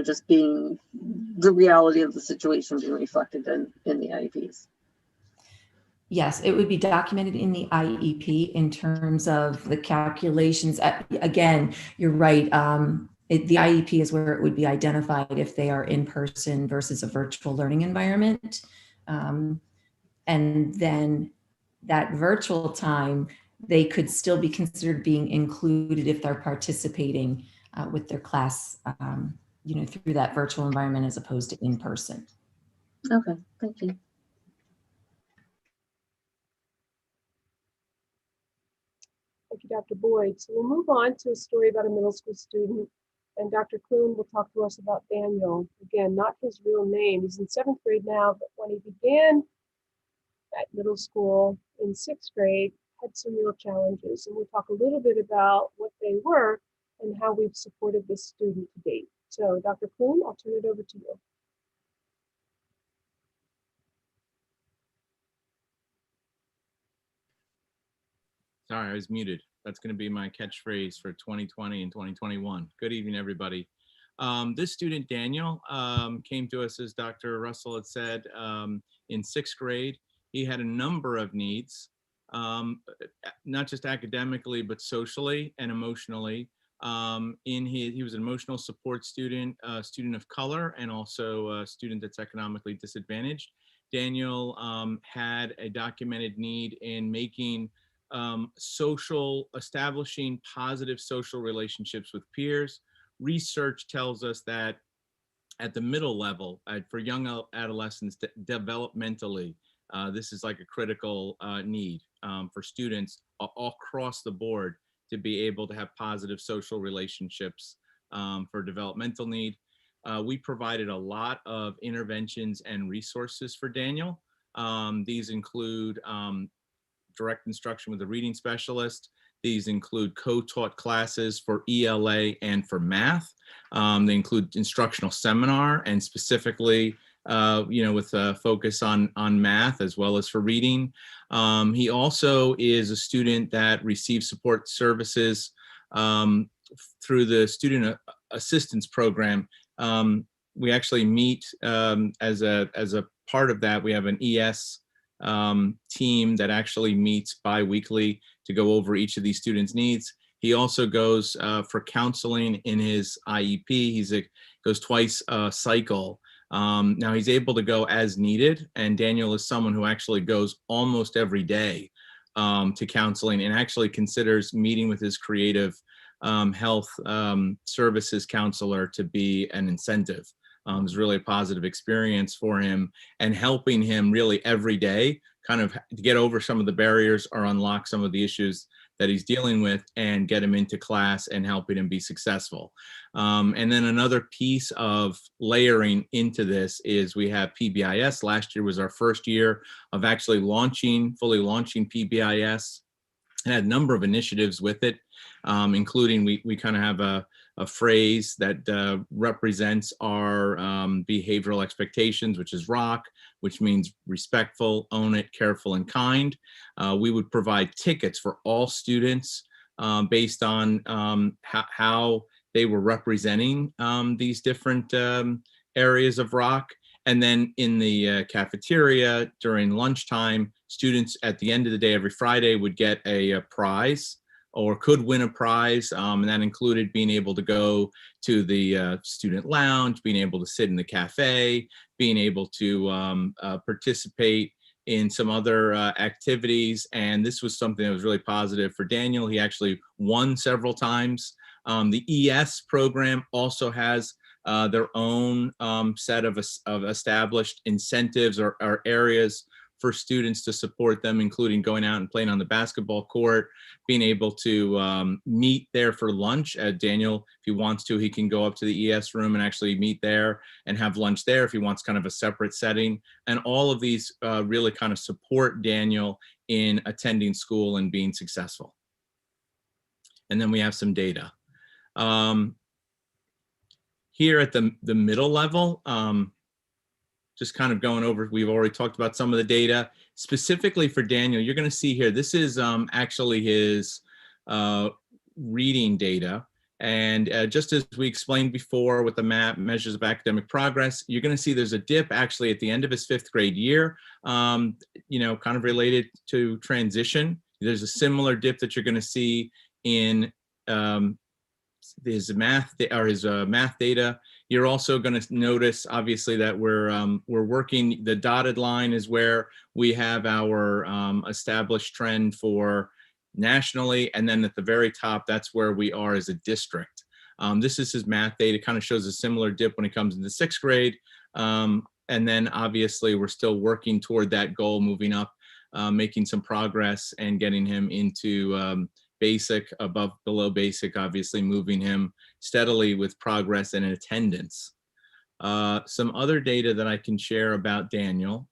S13: just being the reality of the situation being reflected in the IEPs?
S12: Yes, it would be documented in the IEP in terms of the calculations. Again, you're right. The IEP is where it would be identified if they are in person versus a virtual learning environment. And then that virtual time, they could still be considered being included if they're participating with their class, through that virtual environment as opposed to in person.
S13: Okay, thank you.
S2: Thank you, Dr. Boyd. So we'll move on to a story about a middle school student, and Dr. Kloon will talk to us about Daniel. Again, not his real name. He's in 7th grade now, but when he began at middle school in 6th grade, had some real challenges. And we'll talk a little bit about what they were and how we've supported this student to date. So Dr. Kloon, I'll turn it over to you.
S14: Sorry, I was muted. That's going to be my catchphrase for 2020 and 2021. Good evening, everybody. This student, Daniel, came to us, as Dr. Russell had said, in 6th grade. He had a number of needs, not just academically, but socially and emotionally. He was an emotional support student, a student of color, and also a student that's economically disadvantaged. Daniel had a documented need in making establishing positive social relationships with peers. Research tells us that at the middle level, for young adolescents, developmentally, this is like a critical need for students all across the board to be able to have positive social relationships for developmental need. We provided a lot of interventions and resources for Daniel. These include direct instruction with a reading specialist. These include co-taught classes for ELA and for math. They include instructional seminar and specifically, with a focus on math as well as for reading. He also is a student that receives support services through the student assistance program. We actually meet as a part of that. We have an ES team that actually meets bi-weekly to go over each of these students' needs. He also goes for counseling in his IEP. He goes twice a cycle. Now he's able to go as needed, and Daniel is someone who actually goes almost every day to counseling and actually considers meeting with his creative health services counselor to be an incentive. It was really a positive experience for him and helping him really every day kind of to get over some of the barriers or unlock some of the issues that he's dealing with and get him into class and helping him be successful. And then another piece of layering into this is we have PBIS. Last year was our first year of actually fully launching PBIS. And had a number of initiatives with it, including we kind of have a phrase that represents our behavioral expectations, which is ROC, which means respectful, own it, careful, and kind. We would provide tickets for all students based on how they were representing these different areas of ROC. And then in the cafeteria during lunchtime, students at the end of the day, every Friday, would get a prize or could win a prize. And that included being able to go to the student lounge, being able to sit in the cafe, being able to participate in some other activities. And this was something that was really positive for Daniel. He actually won several times The ES program also has their own set of established incentives or areas for students to support them, including going out and playing on the basketball court, being able to meet there for lunch. Daniel, if he wants to, he can go up to the ES room and actually meet there and have lunch there if he wants kind of a separate setting. And all of these really kind of support Daniel in attending school and being successful. And then we have some data. Here at the middle level, just kind of going over, we've already talked about some of the data. Specifically for Daniel, you're going to see here, this is actually his reading data. And just as we explained before with the map, measures of academic progress, you're going to see there's a dip actually at the end of his 5th grade year, you know, kind of related to transition. There's a similar dip that you're going to see in his math data. You're also going to notice, obviously, that we're working. The dotted line is where we have our established trend for nationally, and then at the very top, that's where we are as a district. This is his math data. Kind of shows a similar dip when it comes into 6th grade, and then obviously we're still working toward that goal, moving up, making some progress, and getting him into basic, below basic, obviously moving him steadily with progress and attendance. Some other data that I can share about Daniel,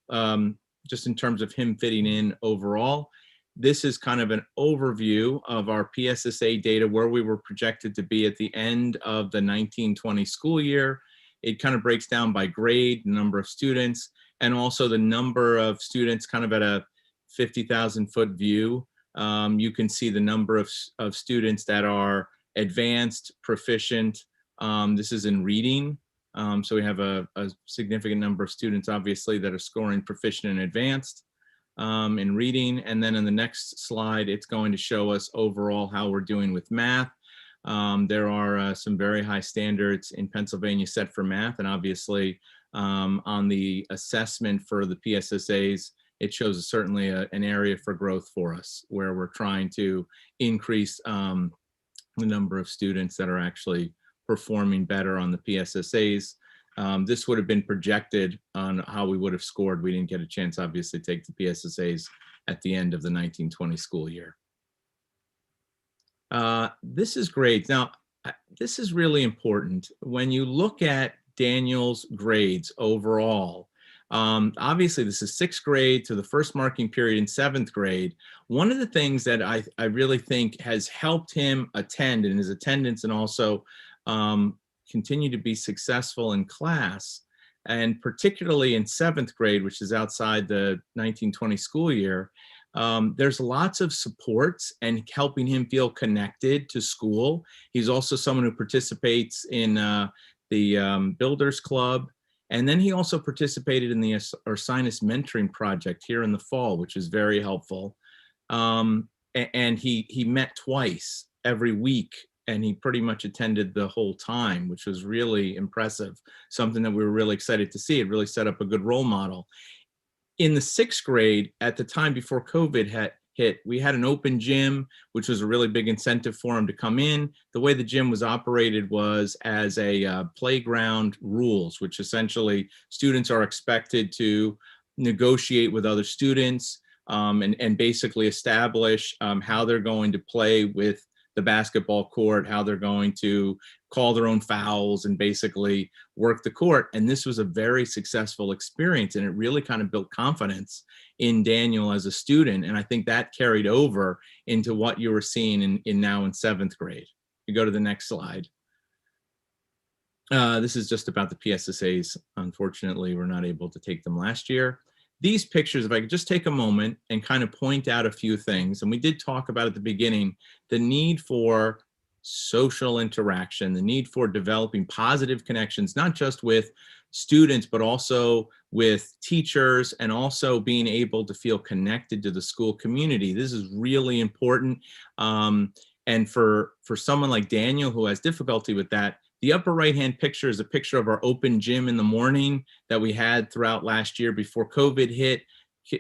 S14: just in terms of him fitting in overall. This is kind of an overview of our PSSA data, where we were projected to be at the end of the 1920 school year. It kind of breaks down by grade, number of students, and also the number of students kind of at a 50,000 foot view. You can see the number of students that are advanced, proficient. This is in reading. So we have a significant number of students, obviously, that are scoring proficient and advanced in reading. And then in the next slide, it's going to show us overall how we're doing with math. There are some very high standards in Pennsylvania set for math. And obviously, on the assessment for the PSSAs, it shows certainly an area for growth for us, where we're trying to increase the number of students that are actually performing better on the PSSAs. This would have been projected on how we would have scored. We didn't get a chance, obviously, to take the PSSAs at the end of the 1920 school year. This is great. Now, this is really important. When you look at Daniel's grades overall, obviously, this is 6th grade to the first marking period in 7th grade. One of the things that I really think has helped him attend in his attendance and also continue to be successful in class, and particularly in 7th grade, which is outside the 1920 school year, there's lots of supports and helping him feel connected to school. He's also someone who participates in the Builders Club. And then he also participated in the Ursinus mentoring project here in the fall, which is very helpful. And he met twice every week, and he pretty much attended the whole time, which was really impressive. Something that we were really excited to see. It really set up a good role model. In the 6th grade, at the time before COVID hit, we had an open gym, which was a really big incentive for him to come in. The way the gym was operated was as a playground rules, which essentially students are expected to negotiate with other students and basically establish how they're going to play with the basketball court, how they're going to call their own fouls and basically work the court. And this was a very successful experience, and it really kind of built confidence in Daniel as a student. And I think that carried over into what you were seeing now in 7th grade. You go to the next slide. This is just about the PSSAs. Unfortunately, we're not able to take them last year. These pictures, if I could just take a moment and kind of point out a few things, and we did talk about at the beginning, the need for social interaction, the need for developing positive connections, not just with students, but also with teachers, and also being able to feel connected to the school community. This is really important. And for someone like Daniel, who has difficulty with that, the upper right-hand picture is a picture of our open gym in the morning that we had throughout last year before COVID hit.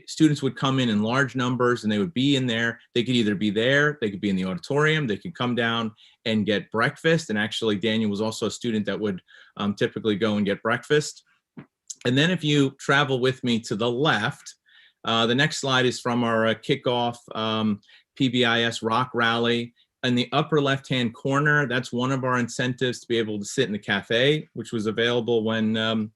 S14: students would come in large numbers and they would be in there. They could either be there, they could be in the auditorium, they could come down and get breakfast. And actually, Daniel was also a student that would typically go and get breakfast. And then if you travel with me to the left, the next slide is from our kickoff PBIS Rock Rally. In the upper left-hand corner, that's one of our incentives to be able to sit in the cafe, which was available when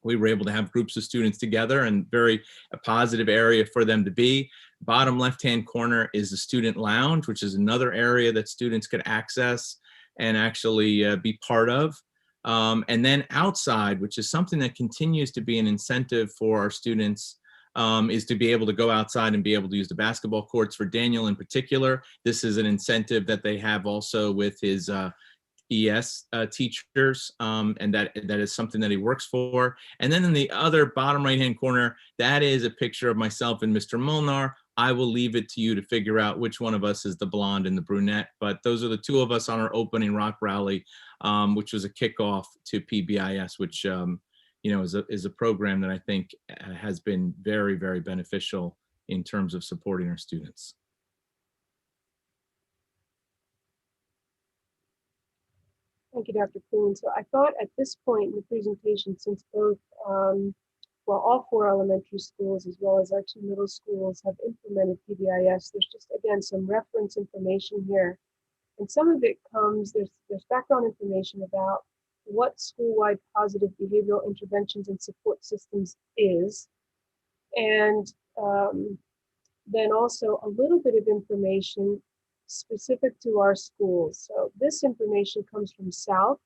S14: we were able to have groups of students together, and very a positive area for them to be. Bottom left-hand corner is the student lounge, which is another area that students could access and actually be part of. And then outside, which is something that continues to be an incentive for our students, is to be able to go outside and be able to use the basketball courts. For Daniel in particular, this is an incentive that they have also with his ES teachers, and that is something that he works for. And then in the other bottom right-hand corner, that is a picture of myself and Mr. Molnar. I will leave it to you to figure out which one of us is the blonde and the brunette, but those are the two of us on our opening rock rally, which was a kickoff to PBIS, which is a program that I think has been very, very beneficial in terms of supporting our students.
S2: Thank you, Dr. Kuhn. So I thought at this point in the presentation, since both, all 4 elementary schools as well as our 2 middle schools have implemented PBIS, there's just, again, some reference information here. And some of it comes, there's background information about what school-wide positive behavioral interventions and support systems is. And then also a little bit of information specific to our schools. So this information comes from South.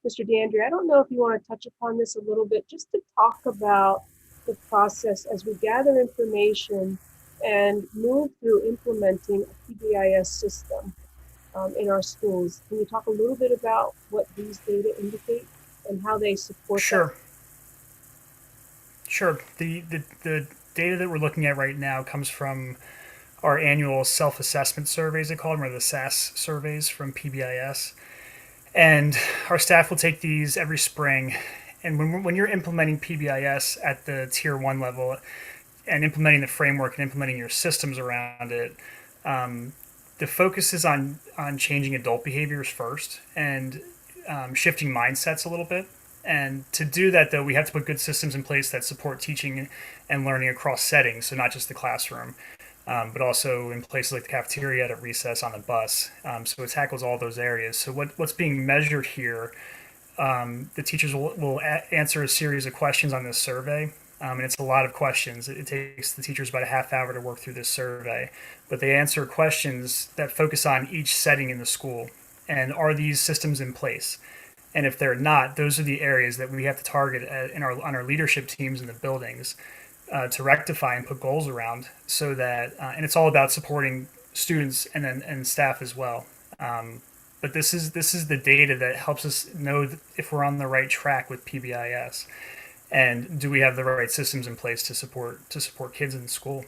S2: Mr. DeAndre, I don't know if you want to touch upon this a little bit, just to talk about the process as we gather information and move through implementing a PBIS system in our schools. Can you talk a little bit about what these data indicate and how they support
S10: Sure. Sure. The data that we're looking at right now comes from our annual self-assessment surveys, they call them, or the PSAS surveys from PBIS. And our staff will take these every spring. And when you're implementing PBIS at the tier 1 level and implementing the framework and implementing your systems around it, the focus is on changing adult behaviors first and shifting mindsets a little bit. And to do that, though, we have to put good systems in place that support teaching and learning across settings, so not just the classroom, but also in places like the cafeteria, at recess, on the bus. So it tackles all those areas. So what's being measured here, the teachers will answer a series of questions on this survey. And it's a lot of questions. It takes the teachers about a half hour to work through this survey. But they answer questions that focus on each setting in the school. And are these systems in place? And if they're not, those are the areas that we have to target on our leadership teams in the buildings to rectify and put goals around, so that and it's all about supporting students and staff as well. But this is the data that helps us know if we're on the right track with PBIS, and do we have the right systems in place to support kids in school.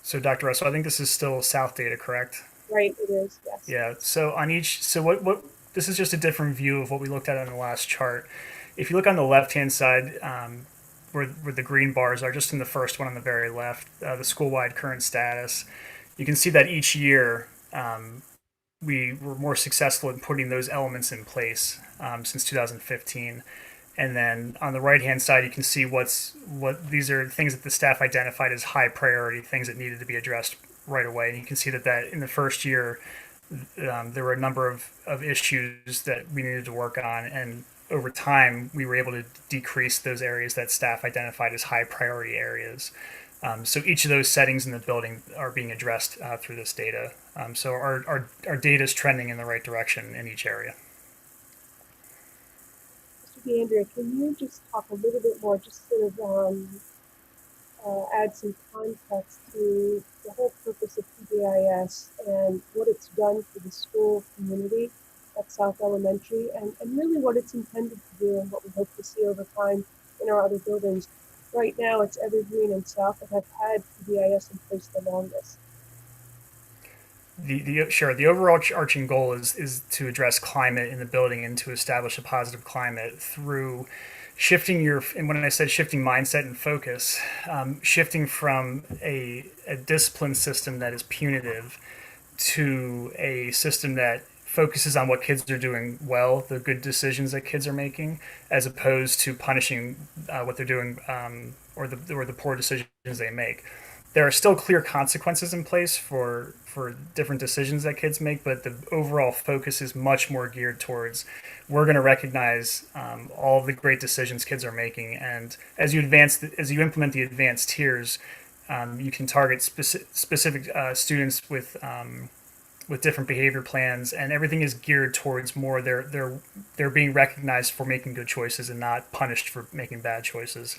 S10: So Dr. Russell, I think this is still South data, correct?
S2: Right, it is, yes.
S10: Yeah, so on each, so what this is just a different view of what we looked at on the last chart. If you look on the left-hand side, where the green bars are, just in the first one on the very left, the school-wide current status, you can see that each year we were more successful in putting those elements in place since 2015. And then on the right-hand side, you can see what these are things that the staff identified as high priority, things that needed to be addressed right away. And you can see that in the first year, there were a number of issues that we needed to work on. And over time, we were able to decrease those areas that staff identified as high priority areas. So each of those settings in the building are being addressed through this data. So our data is trending in the right direction in each area.
S2: Andrea, can you just talk a little bit more, just sort of add some context to the whole purpose of PBIS and what it's done for the school community at South Elementary, and really what it's intended to do and what we hope to see over time in our other buildings. Right now, it's Evergreen and South that have had PBIS in place the longest.
S10: the overall arching goal is to address climate in the building and to establish a positive climate through shifting and when I said shifting mindset and focus, shifting from a discipline system that is punitive to a system that focuses on what kids are doing well, the good decisions that kids are making, as opposed to punishing what they're doing or the poor decisions they make. There are still clear consequences in place for different decisions that kids make, but the overall focus is much more geared towards we're going to recognize all of the great decisions kids are making, and as you implement the advanced tiers, you can target specific students with different behavior plans, and everything is geared towards more they're being recognized for making good choices and not punished for making bad choices.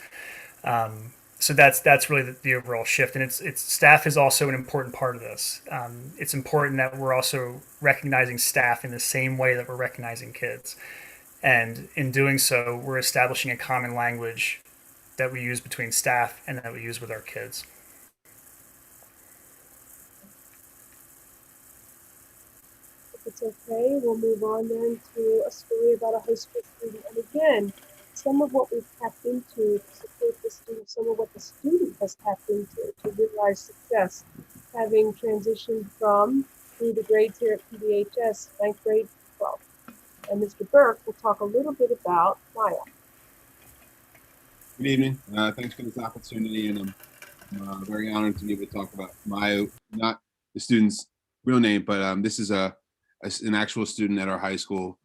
S10: So that's really the overall shift, and it's staff is also an important part of this. It's important that we're also recognizing staff in the same way that we're recognizing kids, and in doing so, we're establishing a common language that we use between staff and that we use with our kids.
S2: If it's okay, we'll move on then to a story about a high school student. And again, some of what we've tapped into to support the student, some of what the student has tapped into to realize success, having transitioned through the grades here at PBHS, 9th grade, 12th. And Mr. Burke will talk a little bit about Maya.
S15: Good evening. Thanks for this opportunity, and I'm very honored to be able to talk about Maya, not the student's real name, but this is an actual student at our high school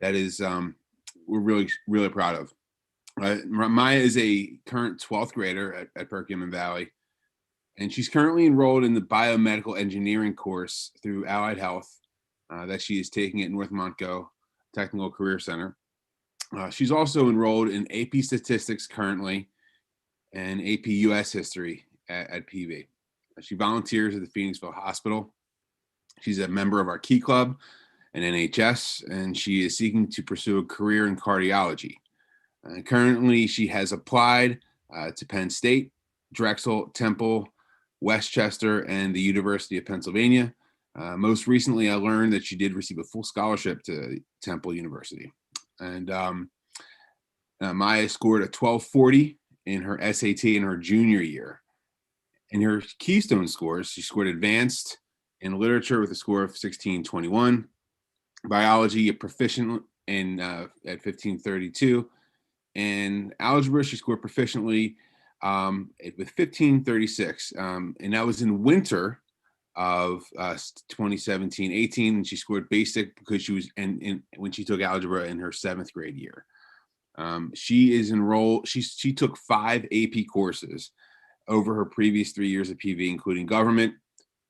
S15: that is we're really proud of. Maya is a current 12th grader at Perkins Valley, and she's currently enrolled in the biomedical engineering course through Allied Health that she is taking at North Montgo Technical Career Center. She's also enrolled in AP Statistics currently and AP US History at PV. She volunteers at the Phoenixville Hospital. She's a member of our Key Club and NHS, and she is seeking to pursue a career in cardiology. Currently, she has applied to Penn State, Drexel, Temple, Westchester, and the University of Pennsylvania. Most recently, I learned that she did receive a full scholarship to Temple University. And Maya scored a 1240 in her SAT in her junior year. In her Keystone scores, she scored advanced in literature with a score of 1621, biology a proficient in at 1532, and algebra she scored proficiently with 1536, and that was in winter of 2017-18, and she scored basic because she was when she took algebra in her 7th grade year. She is enrolled. She took 5 AP courses over her previous 3 years of PV, including government,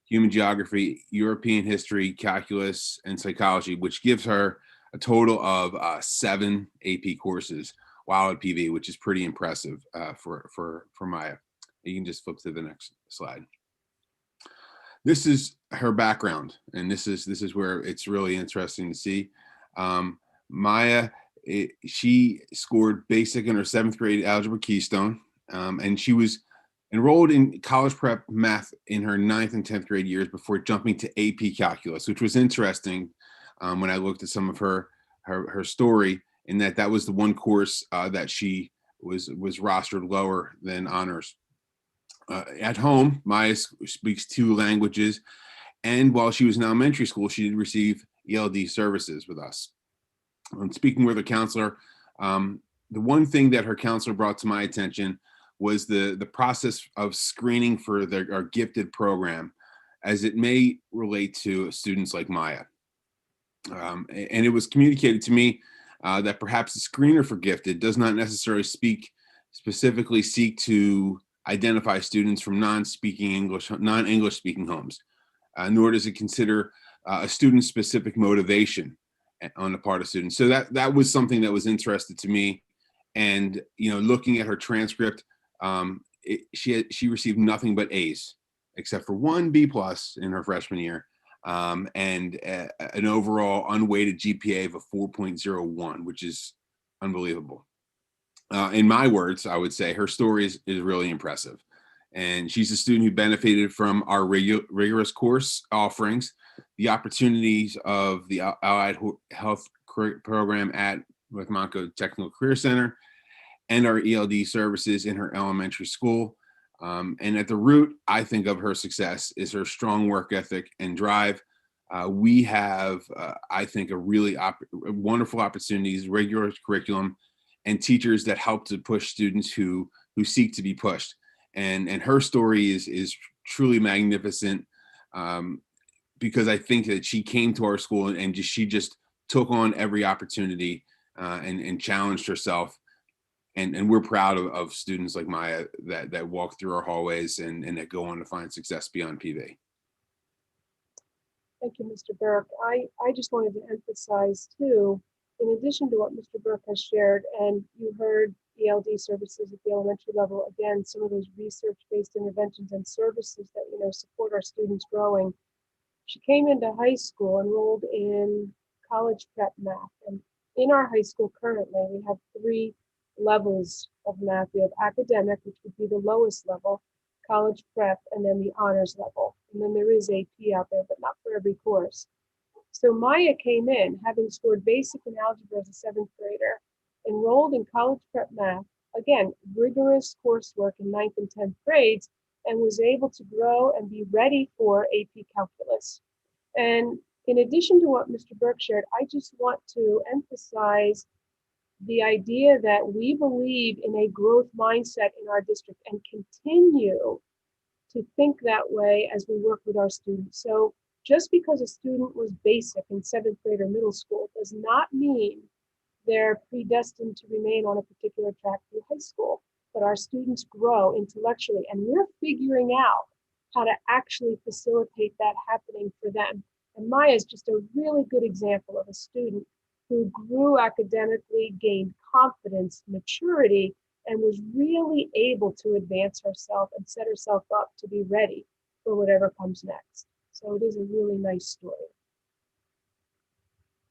S15: human geography, European history, calculus, and psychology, which gives her a total of 7 AP courses while at PV, which is pretty impressive for Maya. You can just flip to the next slide. This is her background, and this is where it's really interesting to see. Maya, she scored basic in her 7th grade algebra Keystone, and she was enrolled in college prep math in her 9th and 10th grade years before jumping to AP calculus, which was interesting when I looked at some of her story, in that was the one course that she was rostered lower than honors. At home, Maya speaks 2 languages, and while she was in elementary school, she did receive ELD services with us. Speaking with her counselor, the one thing that her counselor brought to my attention was the process of screening for our gifted program, as it may relate to students like Maya. And it was communicated to me that perhaps the screener for gifted does not necessarily specifically seek to identify students from non-English speaking homes, nor does it consider a student-specific motivation on the part of students. So that was something that was interesting to me. And looking at her transcript, she received nothing but A's, except for 1 B+ in her freshman year, and an overall unweighted GPA of a 4.01, which is unbelievable. In my words, I would say her story is really impressive. And she's a student who benefited from our rigorous course offerings, the opportunities of the allied health program at Wicomico Technical Career Center, and our ELD services in her elementary school. And at the root, I think, of her success is her strong work ethic and drive. We have, I think, a really wonderful opportunities, rigorous curriculum, and teachers that help to push students who seek to be pushed. And her story is truly magnificent, because I think that she came to our school and she just took on every opportunity and challenged herself. And we're proud of students like Maya that walk through our hallways and that go on to find success beyond PV.
S2: Thank you, Mr. Burke. I just wanted to emphasize too, in addition to what Mr. Burke has shared, and you heard ELD services at the elementary level, again, some of those research-based interventions and services that support our students growing. She came into high school, enrolled in college prep math, and in our high school currently, we have 3 levels of math. We have academic, which would be the lowest level, college prep, and then the honors level. And then there is AP out there, but not for every course. So Maya came in, having scored basic in algebra as a 7th grader, enrolled in college prep math, again, rigorous coursework in 9th and 10th grades, and was able to grow and be ready for AP calculus. And in addition to what Mr. Burke shared, I just want to emphasize the idea that we believe in a growth mindset in our district and continue to think that way as we work with our students. So just because a student was basic in 7th grade or middle school does not mean they're predestined to remain on a particular track through high school. But our students grow intellectually, and we're figuring out how to actually facilitate that happening for them. And Maya is just a really good example of a student who grew academically, gained confidence, maturity, and was really able to advance herself and set herself up to be ready for whatever comes next. So it is a really nice story.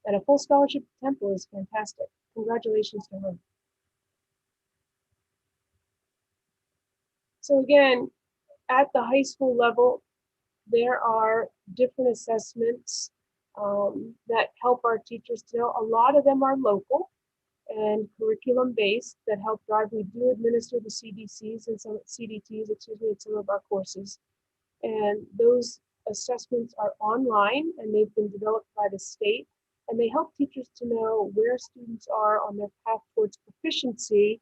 S2: And a full scholarship at Temple is fantastic. Congratulations to her. So again, at the high school level, there are different assessments that help our teachers to know. A lot of them are local and curriculum based that help drive. We do administer the CDCs and some CDTs, in some of our courses. And those assessments are online and they've been developed by the state, and they help teachers to know where students are on their path towards proficiency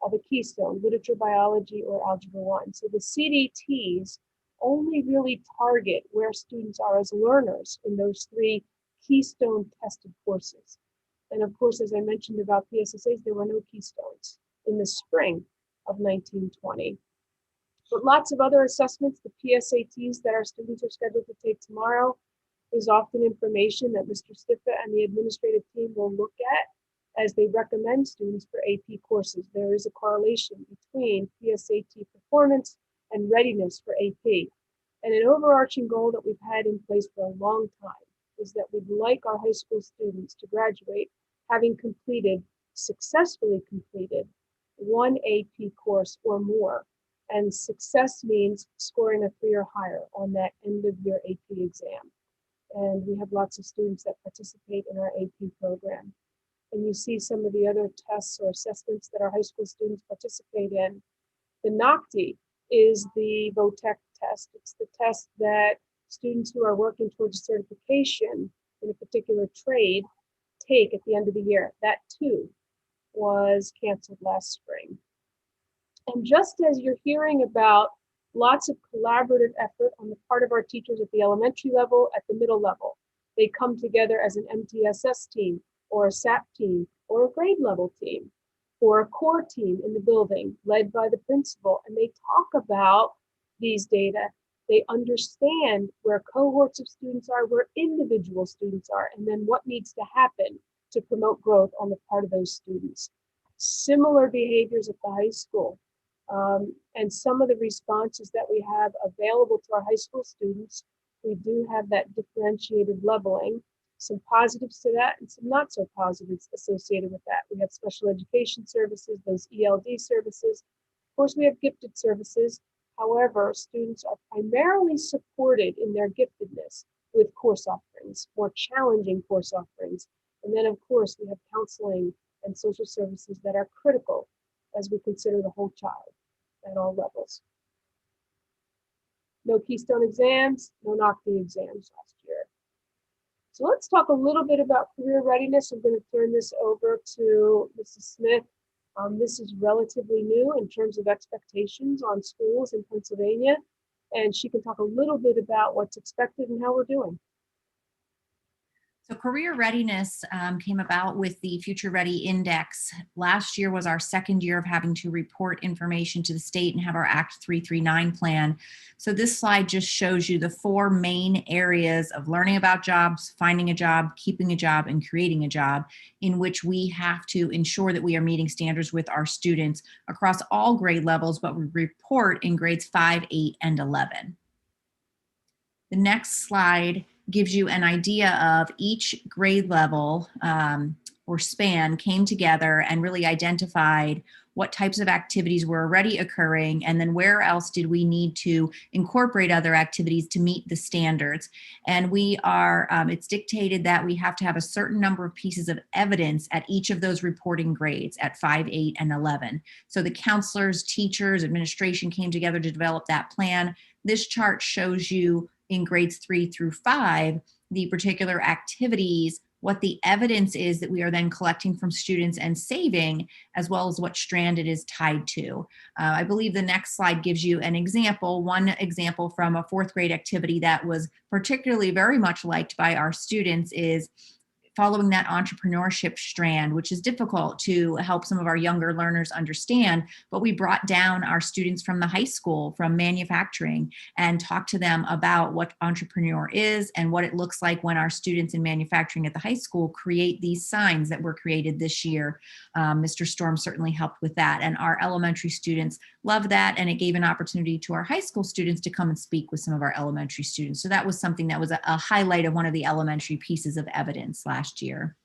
S2: of a keystone, literature, biology, or algebra 1. So the CDTs only really target where students are as learners in those 3 keystone tested courses. And of course, as I mentioned about PSAS, there were no keystones in the spring of 1920. But lots of other assessments, the PSATs that our students are scheduled to take tomorrow, is often information that Mr. Stiffa and the administrative team will look at as they recommend students for AP courses. There is a correlation between PSAT performance and readiness for AP. And an overarching goal that we've had in place for a long time is that we'd like our high school students to graduate having successfully completed 1 AP course or more. And success means scoring a 3 or higher on that end of year AP exam. And we have lots of students that participate in our AP program. And you see some of the other tests or assessments that our high school students participate in. The NOCTI is the VOTEC test. It's the test that students who are working towards certification in a particular trade take at the end of the year. That too was canceled last spring. And just as you're hearing about lots of collaborative effort on the part of our teachers at the elementary level, at the middle level, they come together as an MTSS team or a SAP team or a grade level team or a core team in the building led by the principal, and they talk about these data. They understand where cohorts of students are, where individual students are, and then what needs to happen to promote growth on the part of those students. Similar behaviors at the high school. And some of the responses that we have available to our high school students, we do have that differentiated leveling. Some positives to that and some not so positives associated with that. We have special education services, those ELD services. Of course, we have gifted services. However, students are primarily supported in their giftedness with course offerings, more challenging course offerings. And then, of course, we have counseling and social services that are critical as we consider the whole child at all levels. No Keystone exams, no NOCD exams last year. So let's talk a little bit about career readiness. I'm going to turn this over to Mrs. Smith. This is relatively new in terms of expectations on schools in Pennsylvania, and she can talk a little bit about what's expected and how we're doing.
S11: So career readiness came about with the Future Ready Index. Last year was our second year of having to report information to the state and have our Act 339 plan. So this slide just shows you the 4 main areas of learning about jobs, finding a job, keeping a job, and creating a job, in which we have to ensure that we are meeting standards with our students across all grade levels, but we report in grades 5, 8, and 11. The next slide gives you an idea of each grade level or span came together and really identified what types of activities were already occurring, and then where else did we need to incorporate other activities to meet the standards. And we are, it's dictated that we have to have a certain number of pieces of evidence at each of those reporting grades at 5, 8, and 11. So the counselors, teachers, administration came together to develop that plan. This chart shows you in grades 3 through 5, the particular activities, what the evidence is that we are then collecting from students and saving, as well as what strand it is tied to. I believe the next slide gives you an example, one example from a 4th grade activity that was particularly very much liked by our students is following that entrepreneurship strand, which is difficult to help some of our younger learners understand, but we brought down our students from the high school, from manufacturing, and talked to them about what entrepreneur is and what it looks like when our students in manufacturing at the high school create these signs that were created this year. Mr. Storm certainly helped with that, and our elementary students loved that, and it gave an opportunity to our high school students to come and speak with some of our elementary students. So that was something that was a highlight of one of the elementary pieces of evidence last year.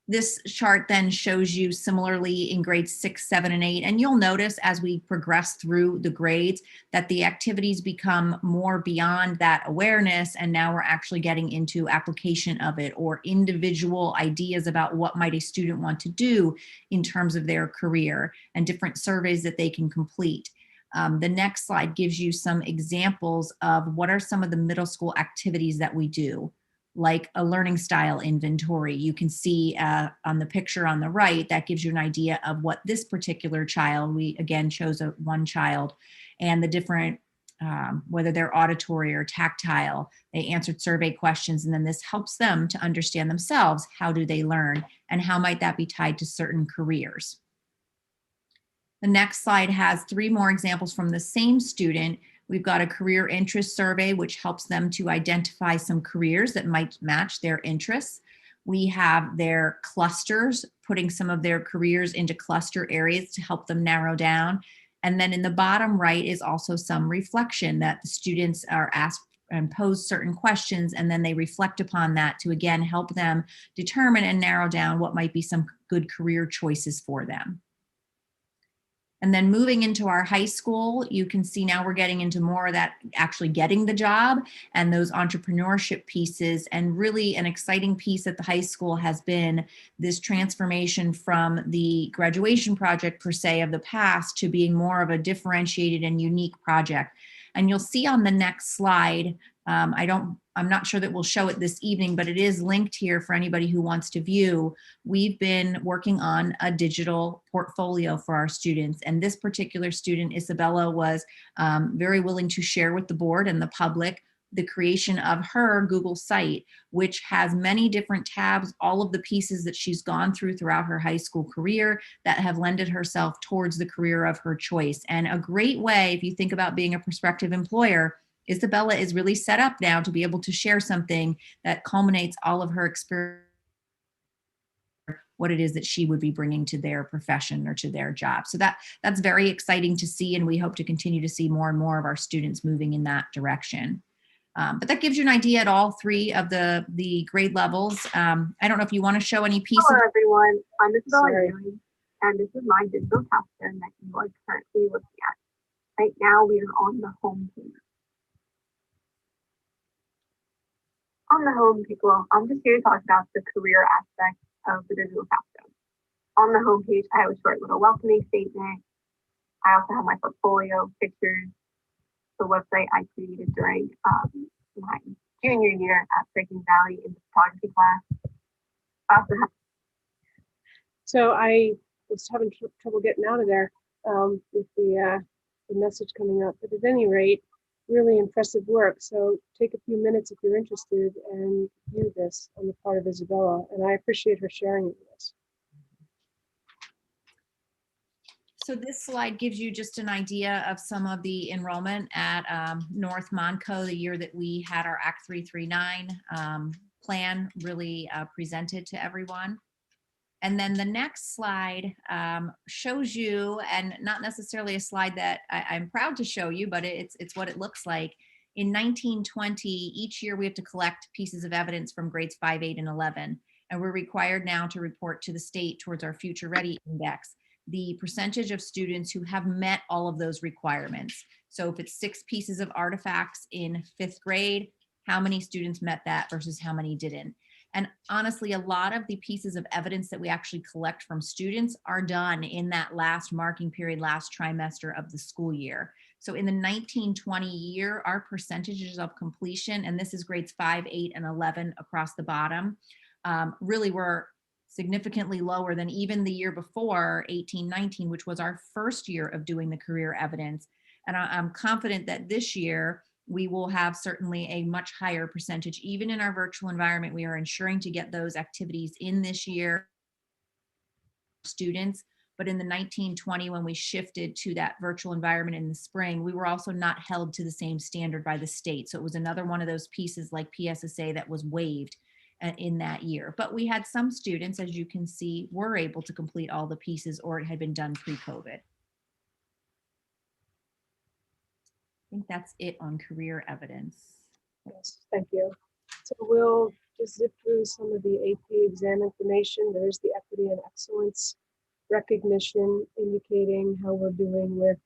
S11: This chart then shows you similarly in grades 6, 7, and 8. And you'll notice as we progress through the grades that the activities become more beyond that awareness. And now we're actually getting into application of it or individual ideas about what might a student want to do in terms of their career and different surveys that they can complete. The next slide gives you some examples of what are some of the middle school activities that we do, like a learning style inventory. You can see on the picture on the right, that gives you an idea of what this particular child, we again chose one child, and the different, whether they're auditory or tactile, they answered survey questions, and then this helps them to understand themselves, how do they learn, and how might that be tied to certain careers. The next slide has 3 more examples from the same student. We've got a career interest survey, which helps them to identify some careers that might match their interests. We have their clusters, putting some of their careers into cluster areas to help them narrow down. And then in the bottom right is also some reflection that the students are asked and pose certain questions, and then they reflect upon that to again help them determine and narrow down what might be some good career choices for them. And then moving into our high school, you can see now we're getting into more of that actually getting the job and those entrepreneurship pieces. And really an exciting piece at the high school has been this transformation from the graduation project per se of the past to being more of a differentiated and unique project. And you'll see on the next slide, I'm not sure that we'll show it this evening, but it is linked here for anybody who wants to view. We've been working on a digital portfolio for our students. And this particular student, Isabella, was very willing to share with the board and the public the creation of her Google site, which has many different tabs, all of the pieces that she's gone throughout her high school career that have lended herself towards the career of her choice. And a great way, if you think about being a prospective employer, Isabella is really set up now to be able to share something that culminates all of her experience, what it is that she would be bringing to their profession or to their job. So that's very exciting to see, and we hope to continue to see more and more of our students moving in that direction. But that gives you an idea at all 3 of the grade levels. I don't know if you want to show any pieces.
S16: Hello, everyone. I'm Isabella, and this is my digital capstone that you are currently looking at. Right now we are on the home page. On the home page, well, I'm just here to talk about the career aspect of the digital capstone. On the home page, I have a short little welcoming statement. I also have my portfolio, pictures, the website I created during my junior year at Breaking Valley in the photography class. I also have.
S2: So I was having trouble getting out of there with the message coming up. But at any rate, really impressive work. So take a few minutes if you're interested and view this on the part of Isabella. And I appreciate her sharing it with us.
S11: So this slide gives you just an idea of some of the enrollment at North Monco the year that we had our Act 339 plan really presented to everyone. And then the next slide shows you, and not necessarily a slide that I'm proud to show you, but it's what it looks like. In 1920, each year we have to collect pieces of evidence from grades 5, 8, and 11. And we're required now to report to the state towards our Future Ready Index the percentage of students who have met all of those requirements. So if it's 6 pieces of artifacts in 5th grade, how many students met that versus how many didn't? And honestly, a lot of the pieces of evidence that we actually collect from students are done in that last marking period, last trimester of the school year. So in the 1920 year, our percentages of completion, and this is grades 5, 8, and 11 across the bottom, really were significantly lower than even the year before, 18-19, which was our first year of doing the career evidence. And I'm confident that this year, we will have certainly a much higher percentage. Even in our virtual environment, we are ensuring to get those activities in this year students. But in the 1920, when we shifted to that virtual environment in the spring, we were also not held to the same standard by the state. So it was another one of those pieces like PSAS that was waived in that year. But we had some students, as you can see, were able to complete all the pieces, or it had been done pre-COVID. I think that's it on career evidence.
S2: Yes, thank you. So we'll just zip through some of the AP exam information. There's the equity and excellence recognition indicating how we're doing with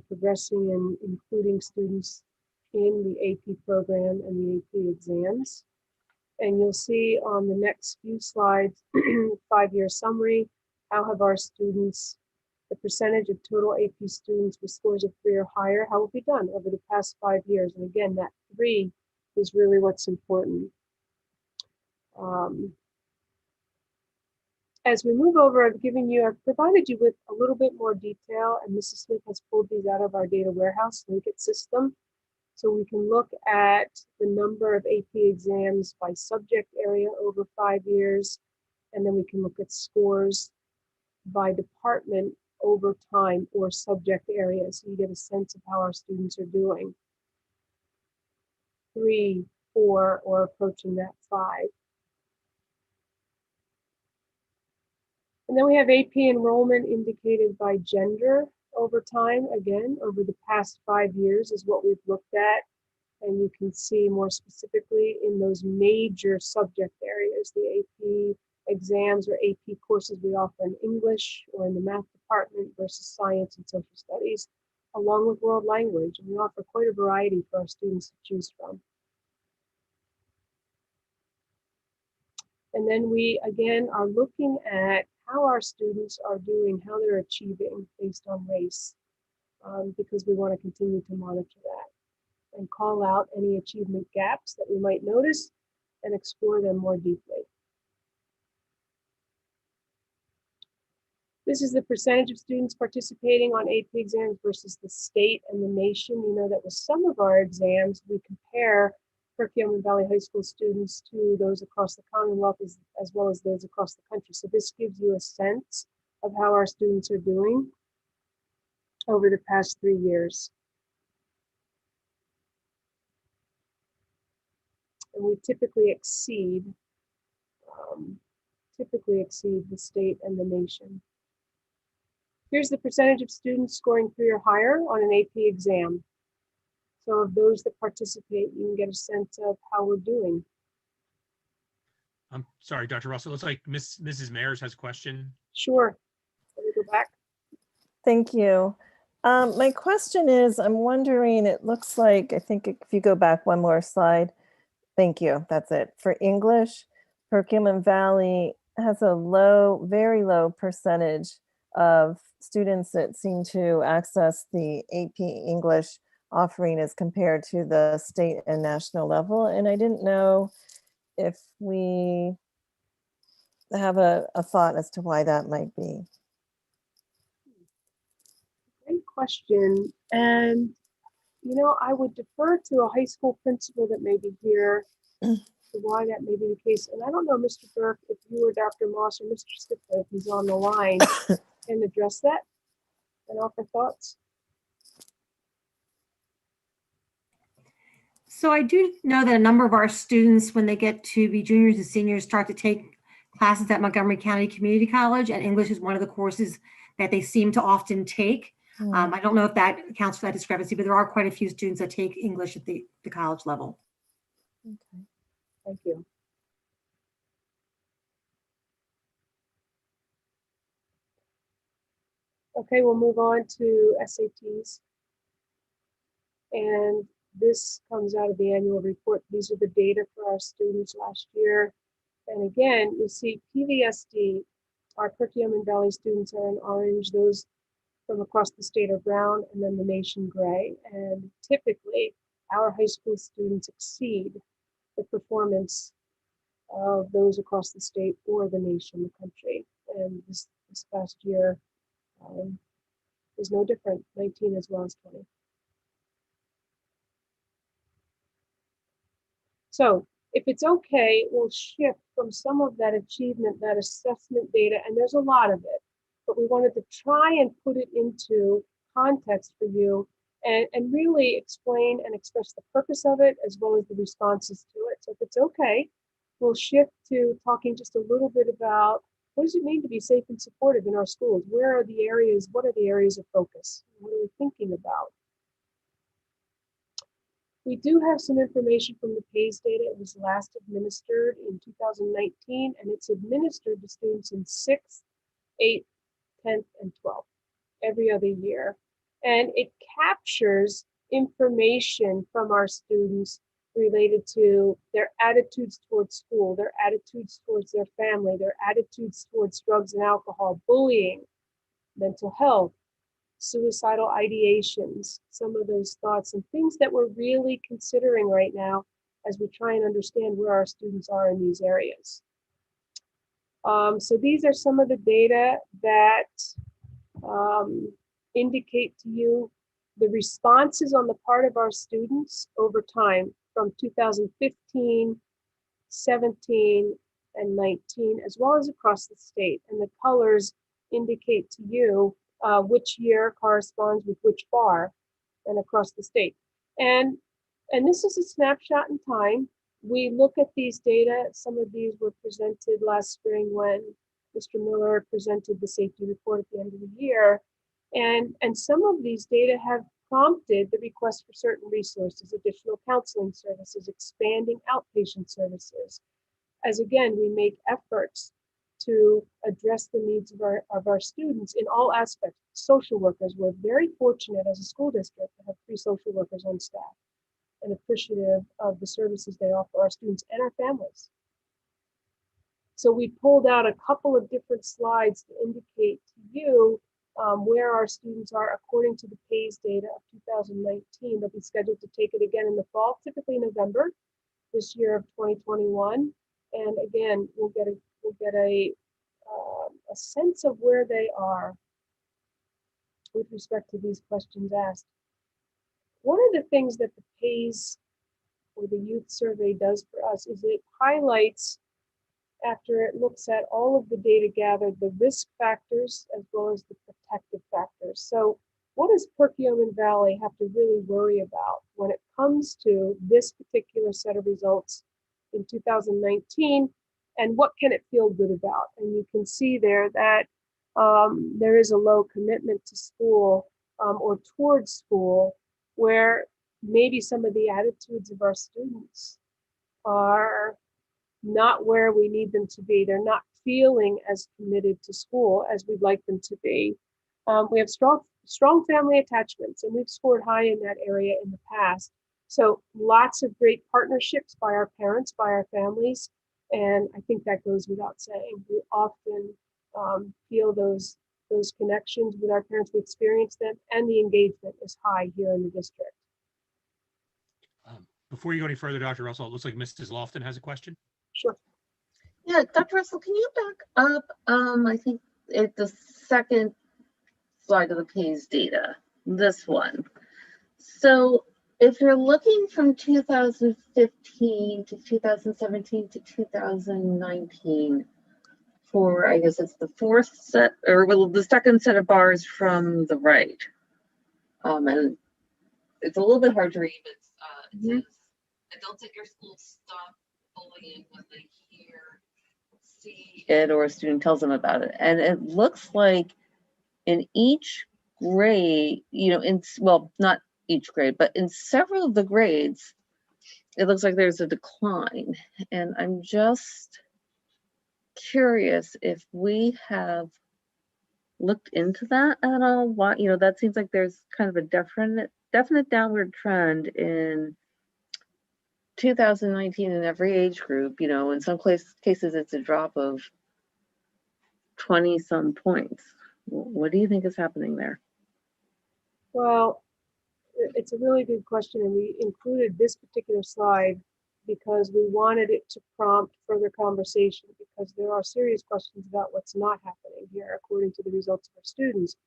S2: progressing and including students in the AP program and the AP exams. And you'll see on the next few slides, 5-year summary, how have our students, the percentage of total AP students with scores of 3 or higher, how have we done over the past 5 years? And again, that 3 is really what's important. As we move over, I've provided you with a little bit more detail, and Mrs. Smith has pulled these out of our data warehouse linkage system. So we can look at the number of AP exams by subject area over 5 years, and then we can look at scores by department over time or subject area, so you get a sense of how our students are doing. 3, 4, or approaching that 5. And then we have AP enrollment indicated by gender over time. Again, over the past 5 years is what we've looked at. And you can see more specifically in those major subject areas, the AP exams or AP courses we offer in English or in the math department versus science and social studies, along with world language. And we offer quite a variety for our students to choose from. And then we, again, are looking at how our students are doing, how they're achieving based on race, because we want to continue to monitor that and call out any achievement gaps that we might notice and explore them more deeply. This is the percentage of students participating on AP exams versus the state and the nation. You know that with some of our exams, we compare Perkiomen Valley High School students to those across the Commonwealth as well as those across the country. So this gives you a sense of how our students are doing over the past 3 years. And we typically exceed the state and the nation. Here's the percentage of students scoring 3 or higher on an AP exam. So of those that participate, you can get a sense of how we're doing.
S3: I'm sorry, Dr. Russell, it looks like Mrs. Mayers has a question.
S2: Sure. Let me go back.
S17: Thank you. My question is, I'm wondering, it looks like, I think if you go back one more slide, thank you, that's it. For English, Perkiomen Valley has a low, very low percentage of students that seem to access the AP English offering as compared to the state and national level. And I didn't know if we have a thought as to why that might be.
S2: Great question. And, you know, I would defer to a high school principal that may be here to why that may be the case. And I don't know, Mr. Burke, if you or Dr. Moss or Mr. Stifler, if he's on the line, can address that and offer thoughts.
S18: So I do know that a number of our students, when they get to be juniors and seniors, start to take classes at Montgomery County Community College, and English is one of the courses that they seem to often take. I don't know if that accounts for that discrepancy, but there are quite a few students that take English at the college level.
S2: Okay, thank you. Okay, we'll move on to SATs. And this comes out of the annual report. These are the data for our students last year. And again, you'll see PVSD, our Perkiomen Valley students are in orange, those from across the state are brown, and then the nation gray. And typically, our high school students exceed the performance of those across the state or the nation, the country. And this past year is no different, 19 as well as 20. So if it's okay, we'll shift from some of that achievement, that assessment data, and there's a lot of it, but we wanted to try and put it into context for you and really explain and express the purpose of it as well as the responses to it. So if it's okay, we'll shift to talking just a little bit about what does it mean to be safe and supportive in our schools? Where are the areas, what are the areas of focus? What are we thinking about? We do have some information from the PAYS data. It was last administered in 2019, and it's administered to students in 6th, 8th, 10th, and 12th every other year. And it captures information from our students related to their attitudes towards school, their attitudes towards their family, their attitudes towards drugs and alcohol, bullying, mental health, suicidal ideations, some of those thoughts and things that we're really considering right now as we try and understand where our students are in these areas. So these are some of the data that indicate to you the responses on the part of our students over time from 2015, 17, and 19, as well as across the state. And the colors indicate to you which year corresponds with which bar and across the state. And this is a snapshot in time. We look at these data. Some of these were presented last spring when Mr. Miller presented the safety report at the end of the year. And some of these data have prompted the request for certain resources, additional counseling services, expanding outpatient services. As again, we make efforts to address the needs of our students in all aspects. Social workers, we're very fortunate as a school district to have 3 social workers on staff and appreciative of the services they offer our students and our families. So we pulled out a couple of different slides to indicate to you where our students are according to the PAYS data of 2019. They'll be scheduled to take it again in the fall, typically November this year of 2021. And again, we'll get a sense of where they are with respect to these questions asked. One of the things that the PAYS or the youth survey does for us is it highlights, after it looks at all of the data gathered, the risk factors as well as the protective factors. So what does Perkiomen Valley have to really worry about when it comes to this particular set of results in 2019, and what can it feel good about? And you can see there that there is a low commitment to school or towards school, where maybe some of the attitudes of our students are not where we need them to be. They're not feeling as committed to school as we'd like them to be. We have strong strong family attachments, and we've scored high in that area in the past. So lots of great partnerships by our parents, by our families, and I think that goes without saying. We often feel those connections with our parents. We experience them, and the engagement is high here in the district.
S3: Before you go any further, Dr. Russell, it looks like Mrs. Lofton has a question.
S2: Sure.
S13: Yeah, Dr. Russell, can you back up? I think at the second slide of the PAYS data, this one. So if you're looking from 2015 to 2017 to 2019 for, I guess it's the fourth set, or well, the second set of bars from the right. And it's a little bit hard to read, but it says, adults at your school stop bullying when they see it or a student tells them about it. And it looks like in each grade, well, not each grade, but in several of the grades, it looks like there's a decline. And I'm just curious if we have looked into that at all. Why, that seems like there's kind of a definite downward trend in 2019 in every age group. In some cases it's a drop of 20 some points. What do you think is happening there?
S2: Well, it's a really good question, and we included this particular slide because we wanted it to prompt further conversation, because there are serious questions about what's not happening here according to the results of our students.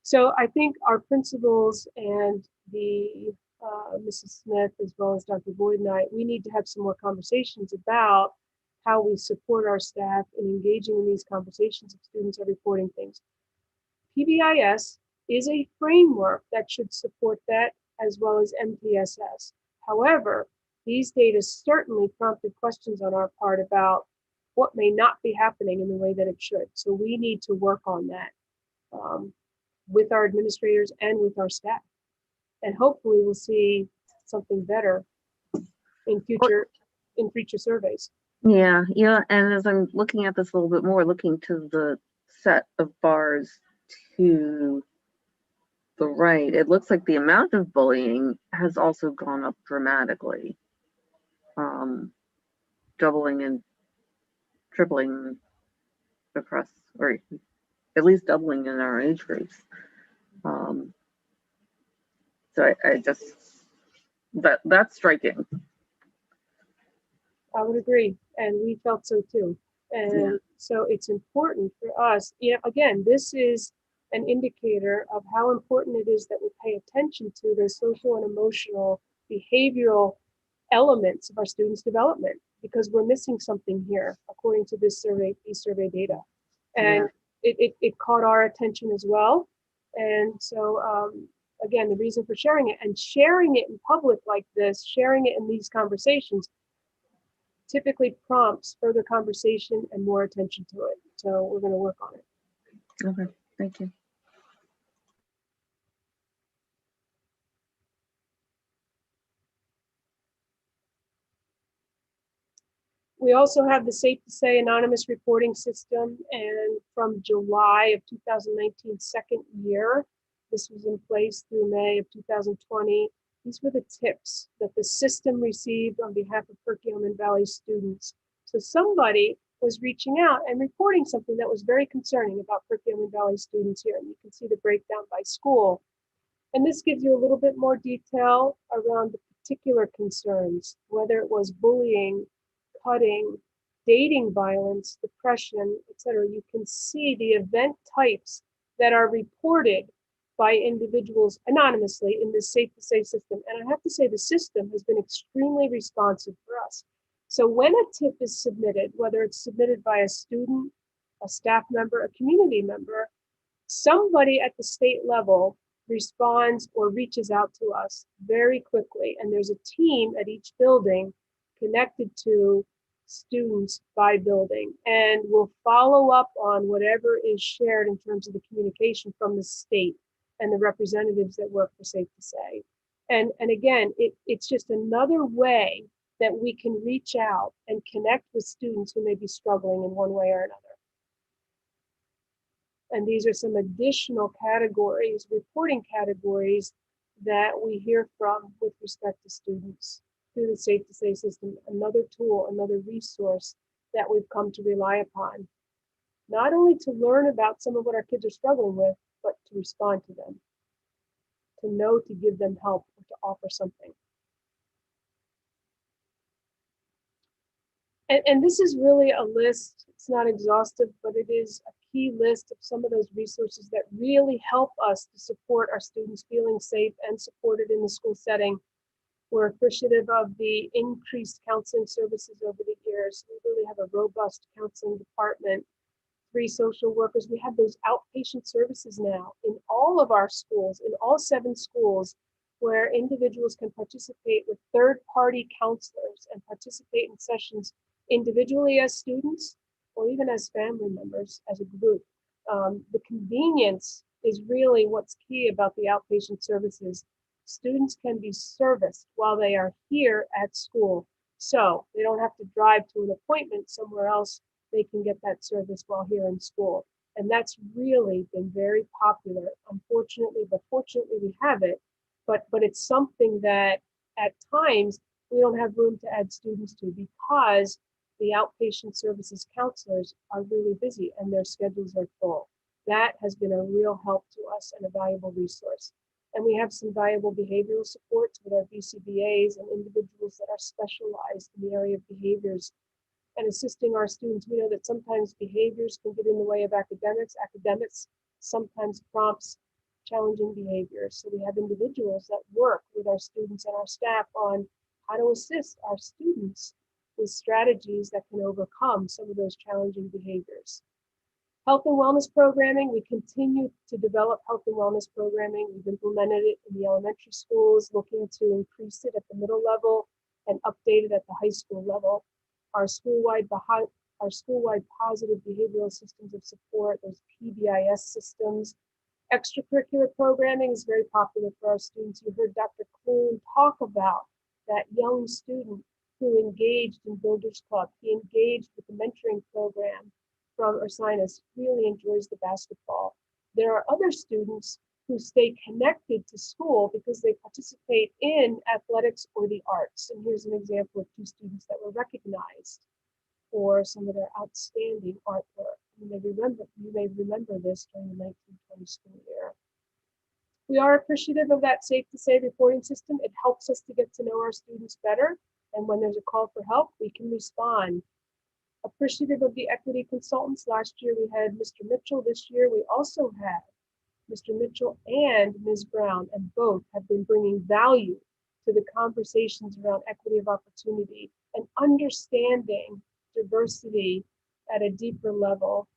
S2: So I think our principals and the Mrs. Smith, as well as Dr. Boyd and I, we need to have some more conversations about how we support our staff in engaging in these conversations if students are reporting things. PBIS is a framework that should support that, as well as MPSS. However, these data certainly prompted questions on our part about what may not be happening in the way that it should. So we need to work on that with our administrators and with our staff. And hopefully we'll see something better in future surveys.
S13: Yeah, and as I'm looking at this a little bit more, looking to the set of bars to the right, it looks like the amount of bullying has also gone up dramatically, doubling and tripling across, or at least doubling in our age groups. So I just, that's striking.
S2: I would agree, and we felt so too. And so it's important for us, again, this is an indicator of how important it is that we pay attention to the social and emotional behavioral elements of our students' development, because we're missing something here according to this survey, these survey data. And it caught our attention as well. And so again, the reason for sharing it in public like this, sharing it in these conversations, typically prompts further conversation and more attention to it. So we're going to work on it.
S13: Okay, thank you.
S2: We also have the Safe to Say anonymous reporting system, and from July of 2019, second year, this was in place through May of 2020. These were the tips that the system received on behalf of Perkiomen Valley students. So somebody was reaching out and reporting something that was very concerning about Perkiomen Valley students here, and you can see the breakdown by school. And this gives you a little bit more detail around the particular concerns, whether it was bullying, cutting, dating violence, depression, etc. You can see the event types that are reported by individuals anonymously in this Safe to Say system. And I have to say the system has been extremely responsive for us. So when a tip is submitted, whether it's submitted by a student, a staff member, a community member, somebody at the state level responds or reaches out to us very quickly. And there's a team at each building connected to students by building, and we'll follow up on whatever is shared in terms of the communication from the state and the representatives that work for Safe to Say. And again, it's just another way that we can reach out and connect with students who may be struggling in one way or another. And these are some additional categories, reporting categories that we hear from with respect to students through the Safe to Say system, another tool, another resource that we've come to rely upon, not only to learn about some of what our kids are struggling with, but to respond to them, to know to give them help, or to offer something. And this is really a list. It's not exhaustive, but it is a key list of some of those resources that really help us to support our students feeling safe and supported in the school setting. We're appreciative of the increased counseling services over the years. We really have a robust counseling department, 3 social workers. We have those outpatient services now in all of our schools, in all 7 schools, where individuals can participate with third-party counselors and participate in sessions individually as students or even as family members, as a group. The convenience is really what's key about the outpatient services. Students can be serviced while they are here at school. So they don't have to drive to an appointment somewhere else. They can get that service while here in school. And that's really been very popular, unfortunately, but fortunately we have it. But it's something that at times we don't have room to add students to because the outpatient services counselors are really busy and their schedules are full. That has been a real help to us and a valuable resource. And we have some valuable behavioral supports with our BCBAs and individuals that are specialized in the area of behaviors and assisting our students. We know that sometimes behaviors can get in the way of academics. Academics sometimes prompts challenging behaviors. So we have individuals that work with our students and our staff on how to assist our students with strategies that can overcome some of those challenging behaviors. Health and wellness programming, we continue to develop health and wellness programming. We've implemented it in the elementary schools, looking to increase it at the middle level and update it at the high school level. Our school-wide positive behavioral systems of support, those PBIS systems. Extracurricular programming is very popular for our students. You heard Dr. Kloon talk about that young student who engaged in Builders Club. He engaged with the mentoring program from Ursinus, really enjoys the basketball. There are other students who stay connected to school because they participate in athletics or the arts. And here's an example of 2 students that were recognized for some of their outstanding artwork. You may remember this during the 1920 school year. We are appreciative of that Safe to Say reporting system. It helps us to get to know our students better. And when there's a call for help, we can respond. Appreciative of the equity consultants. Last year we had Mr. Mitchell. This year we also have Mr. Mitchell and Ms. Brown, and both have been bringing value to the conversations around equity of opportunity and understanding diversity at a deeper level,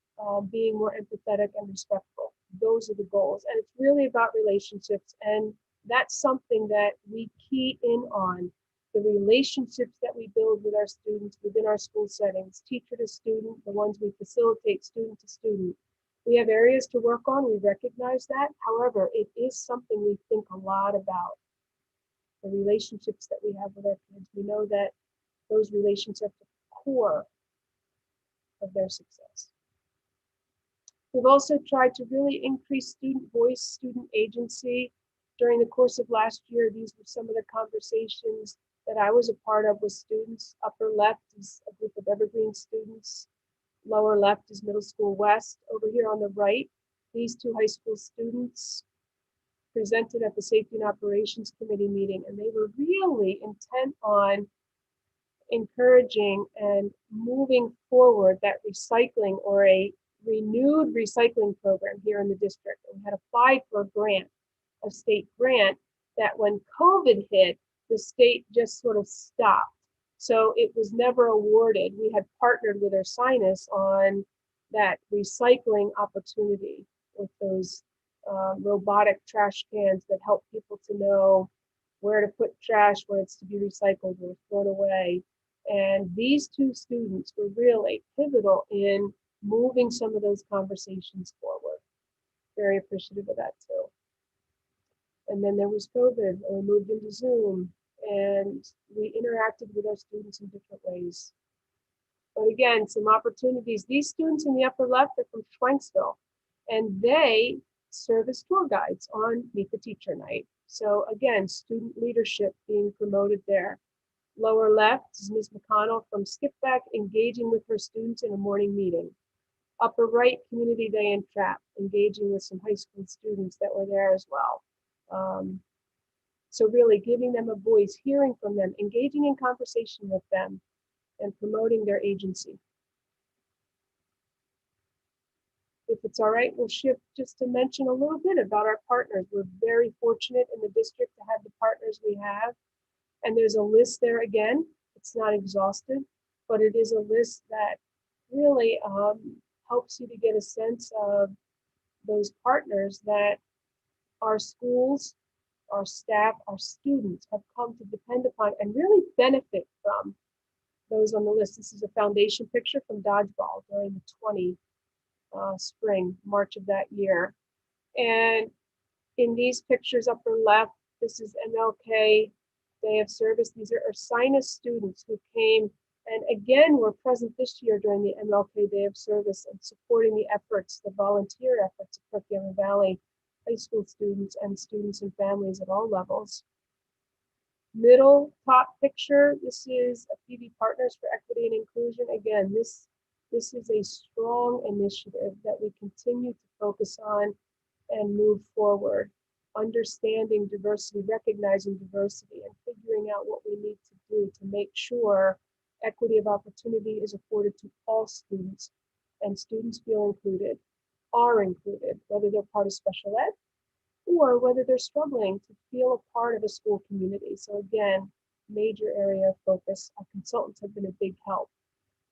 S2: being more empathetic and respectful. Those are the goals. And it's really about relationships. And that's something that we key in on, the relationships that we build with our students within our school settings, teacher to student, the ones we facilitate student to student. We have areas to work on, we recognize that. However, it is something we think a lot about, the relationships that we have with our kids. We know that those relationships are the core of their success. We've also tried to really increase student voice, student agency. During the course of last year, these were some of the conversations that I was a part of with students. Upper left is a group of Evergreen students. Lower left is Middle School West. Over here on the right, these 2 high school students presented at the Safety and Operations Committee meeting, and they were really intent on encouraging and moving forward that recycling or a renewed recycling program here in the district. And we had applied for a grant, a state grant, that when COVID hit, the state just sort of stopped. So it was never awarded. We had partnered with Ursinus on that recycling opportunity with those robotic trash cans that help people to know where to put trash, where it's to be recycled or thrown away. And these 2 students were really pivotal in moving some of those conversations forward. Very appreciative of that too. And then there was COVID, and we moved into Zoom, and we interacted with our students in different ways. But again, some opportunities. These students in the upper left are from Schwenksville, And they serve as tour guides on Meet the Teacher Night. So again, student leadership being promoted there. Lower left is Ms. McConnell from Skipback engaging with her students in a morning meeting. Upper right, Community Day in Trap, engaging with some high school students that were there as well. So really giving them a voice, hearing from them, engaging in conversation with them, and promoting their agency. If it's all right, we'll shift just to mention a little bit about our partners. We're very fortunate in the district to have the partners we have. And there's a list there again. It's not exhaustive, but it is a list that really helps you to get a sense of those partners that our schools, our staff, our students have come to depend upon and really benefit from those on the list. This is a foundation picture from Dodgeball during the 20 spring, March of that year. And in these pictures, upper left, this is MLK Day of Service. These are Ursinus students who came and again were present this year during the MLK Day of Service and supporting the efforts, the volunteer efforts of Perkiomen Valley high school students and students and families at all levels. Middle top picture, this is a PV Partners for Equity and Inclusion. Again, this is a strong initiative that we continue to focus on and move forward. Understanding diversity, recognizing diversity, and figuring out what we need to do to make sure equity of opportunity is afforded to all students and students feel included, are included, whether they're part of special ed or whether they're struggling to feel a part of a school community. So again, major area of focus. Our consultants have been a big help.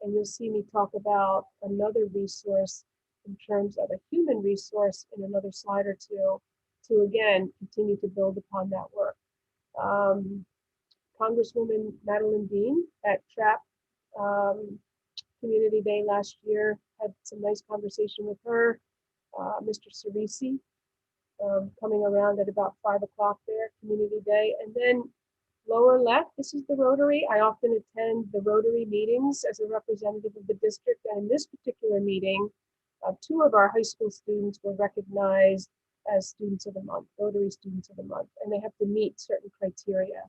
S2: And you'll see me talk about another resource in terms of a human resource in another slide or two to again, continue to build upon that work. Congresswoman Madeline Dean at TRAP Community Day last year, had some nice conversation with her. Mr. Cerisi coming around at about 5 o'clock there, Community Day. And then lower left, this is the Rotary. I often attend the Rotary meetings as a representative of the district. And in this particular meeting, 2 of our high school students were recognized as Students of the Month, Rotary Students of the Month, and they have to meet certain criteria.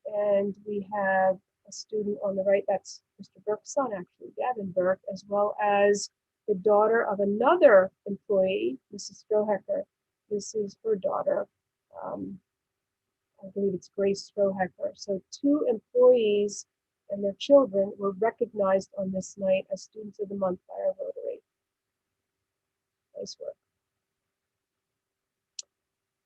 S2: And we have a student on the right, that's Mr. Burke's son, actually, Gavin Burke, as well as the daughter of another employee, Mrs. Strohecker. This is her daughter. I believe it's Grace Strohecker. So 2 employees and their children were recognized on this night as Students of the Month by our Rotary. Nice work.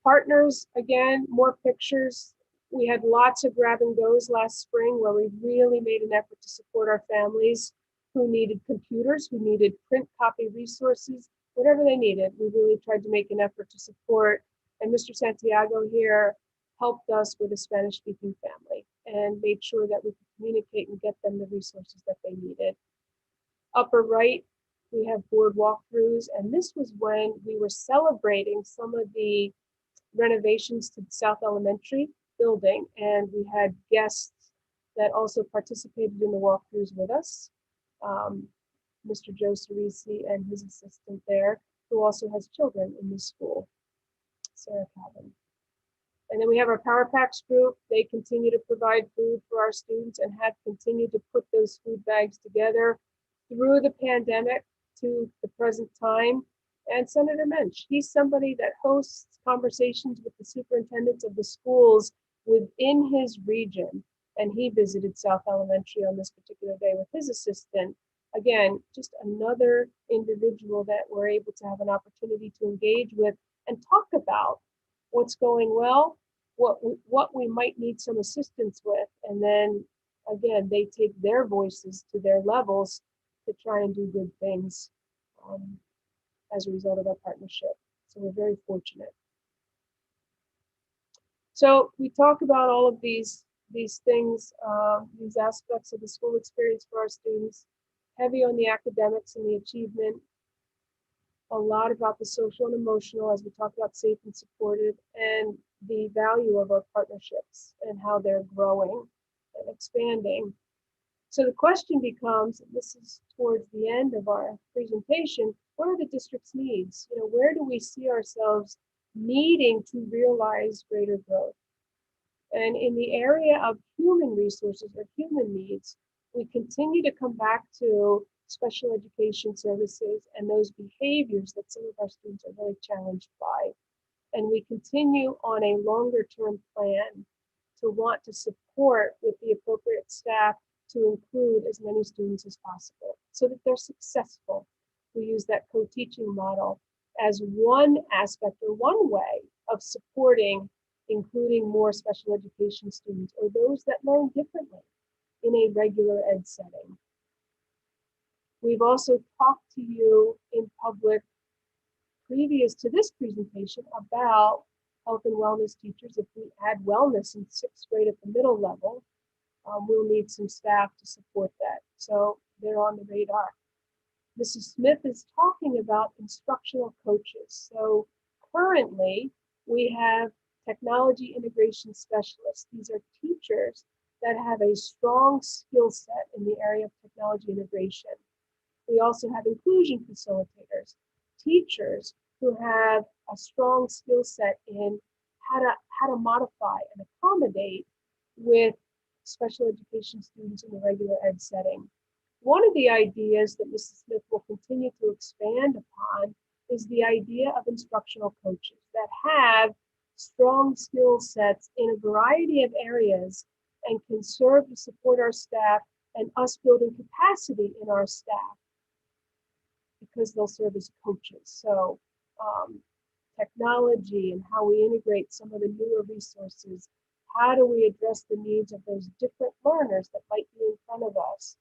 S2: Partners, again, more pictures. We had lots of grab and goes last spring where we really made an effort to support our families who needed computers, who needed print copy resources, whatever they needed. We really tried to make an effort to support. And Mr. Santiago here helped us with a Spanish-speaking family and made sure that we could communicate and get them the resources that they needed. Upper right, we have board walkthroughs, and this was when we were celebrating some of the renovations to the South Elementary building, and we had guests that also participated in the walkthroughs with us. Mr. Joe Cerisi and his assistant there, who also has children in this school, Sarah Calvin. And then we have our Power Packs group. They continue to provide food for our students and have continued to put those food bags together through the pandemic to the present time. And Senator Mensch, he's somebody that hosts conversations with the superintendents of the schools within his region. And he visited South Elementary on this particular day with his assistant. Again, just another individual that we're able to have an opportunity to engage with and talk about what's going well, what we might need some assistance with. And then again, they take their voices to their levels to try and do good things as a result of our partnership. So we're very fortunate. So we talk about all of these things, these aspects of the school experience for our students, heavy on the academics and the achievement, a lot about the social and emotional as we talk about safe and supported, and the value of our partnerships and how they're growing and expanding. So the question becomes, and this is towards the end of our presentation, what are the district's needs? Where do we see ourselves needing to realize greater growth? And in the area of human resources or human needs, we continue to come back to special education services and those behaviors that some of our students are really challenged by. And we continue on a longer term plan to want to support with the appropriate staff to include as many students as possible so that they're successful. We use that co-teaching model as one aspect or one way of supporting including more special education students or those that learn differently in a regular ed setting. We've also talked to you in public previous to this presentation about health and wellness teachers. If we add wellness in 6th grade at the middle level, we'll need some staff to support that. So they're on the radar. Mrs. Smith is talking about instructional coaches. So currently we have technology integration specialists. These are teachers that have a strong skill set in the area of technology integration. We also have inclusion facilitators, teachers who have a strong skill set in how to modify and accommodate with special education students in the regular ed setting. One of the ideas that Mrs. Smith will continue to expand upon is the idea of instructional coaches that have strong skill sets in a variety of areas and can serve to support our staff and us building capacity in our staff because they'll serve as coaches. So technology and how we integrate some of the newer resources. How do we address the needs of those different learners that might be in front of us?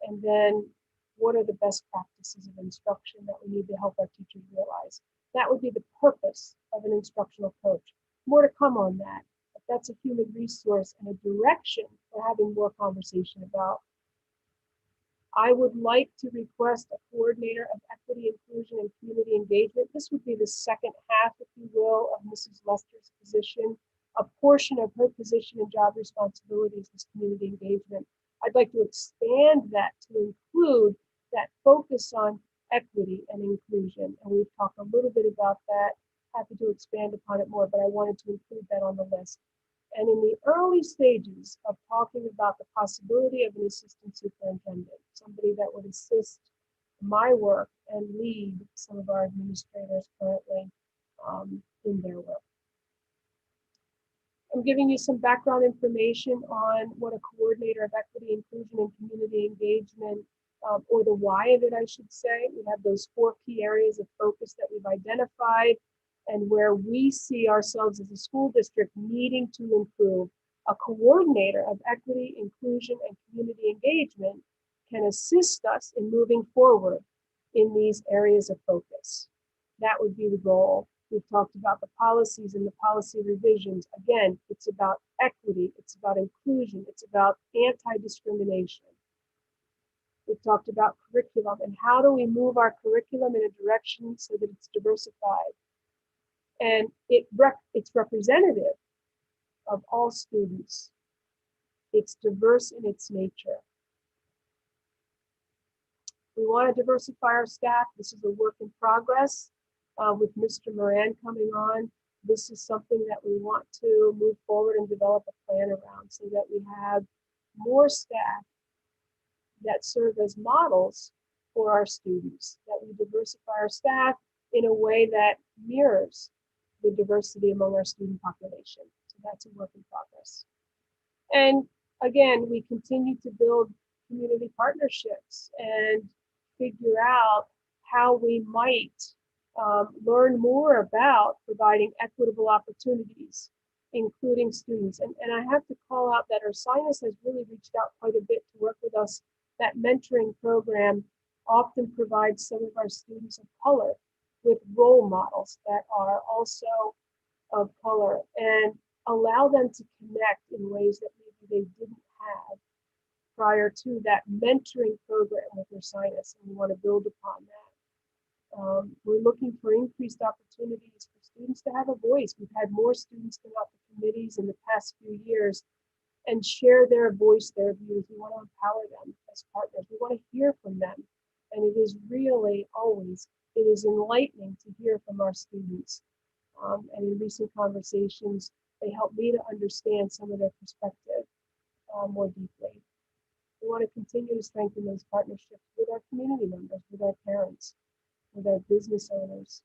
S2: And then what are the best practices of instruction that we need to help our teachers realize? That would be the purpose of an instructional coach. More to come on that. But that's a human resource and a direction for having more conversation about. I would like to request a coordinator of equity, inclusion, and community engagement. This would be the second half, if you will, of Mrs. Lester's position. A portion of her position and job responsibilities is community engagement. I'd like to expand that to include that focus on equity and inclusion. And we've talked a little bit about that. Happy to expand upon it more, but I wanted to include that on the list. And in the early stages of talking about the possibility of an assistant superintendent, somebody that would assist my work and lead some of our administrators currently in their work. I'm giving you some background information on what a coordinator of equity, inclusion, and community engagement, or the why of it, I should say. We have those 4 key areas of focus that we've identified and where we see ourselves as a school district needing to improve. A coordinator of equity, inclusion, and community engagement can assist us in moving forward in these areas of focus. That would be the goal. We've talked about the policies and the policy revisions. Again, it's about equity, it's about inclusion, it's about anti-discrimination. We've talked about curriculum and how do we move our curriculum in a direction so that it's diversified. And it's representative of all students. It's diverse in its nature. We want to diversify our staff. This is a work in progress. With Mr. Moran coming on, this is something that we want to move forward and develop a plan around so that we have more staff that serve as models for our students, that we diversify our staff in a way that mirrors the diversity among our student population. So that's a work in progress. And again, we continue to build community partnerships and figure out how we might learn more about providing equitable opportunities, including students. And I have to call out that Ursinus has really reached out quite a bit to work with us. That mentoring program often provides some of our students of color with role models that are also of color and allow them to connect in ways that maybe they didn't have prior to that mentoring program with Ursinus, and we want to build upon that. We're looking for increased opportunities for students to have a voice. We've had more students come out to committees in the past few years and share their voice, their views. We want to empower them as partners. We want to hear from them. And it is really always it is enlightening to hear from our students. And in recent conversations, they help me to understand some of their perspective more deeply. We want to continue to strengthen those partnerships with our community members, with our parents, with our business owners.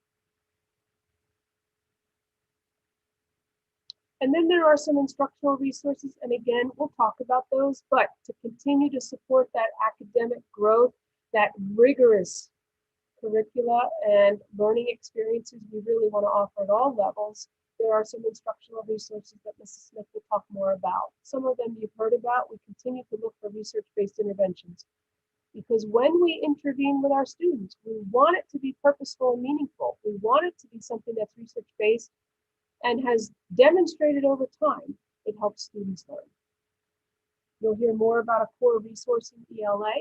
S2: And then there are some instructional resources, and again, we'll talk about those, but to continue to support that academic growth, that rigorous curricula and learning experiences we really want to offer at all levels, there are some instructional resources that Mrs. Smith will talk more about. Some of them you've heard about. We continue to look for research-based interventions, because when we intervene with our students, we want it to be purposeful and meaningful. We want it to be something that's research-based and has demonstrated over time it helps students learn. You'll hear more about a core resource in ELA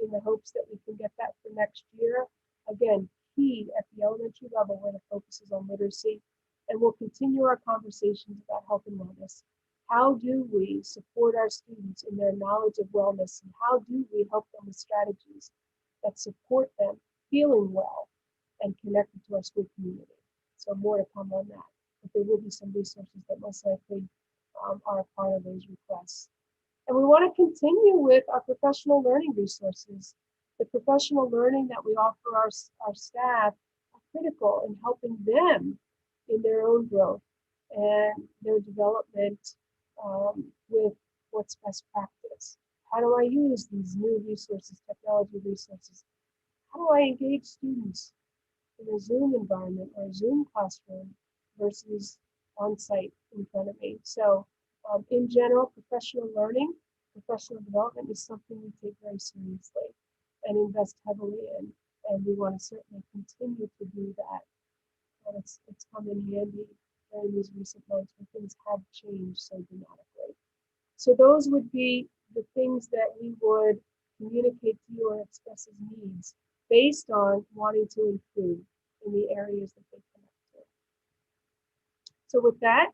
S2: in the hopes that we can get that for next year. Again, key at the elementary level where the focus is on literacy, and we'll continue our conversations about health and wellness. How do we support our students in their knowledge of wellness, and how do we help them with strategies that support them feeling well and connected to our school community? So more to come on that. But there will be some resources that most likely are a part of those requests. And we want to continue with our professional learning resources. The professional learning that we offer our staff are critical in helping them in their own growth and their development with what's best practice. How do I use these new resources, technology resources? How do I engage students in a Zoom environment or a Zoom classroom versus on-site in front of me? So in general, professional learning, professional development is something we take very seriously and invest heavily in. And we want to certainly continue to do that. And it's come in handy during these recent months when things have changed so dramatically. So those would be the things that we would communicate to you or express as needs based on wanting to improve in the areas that they connect to. So with that,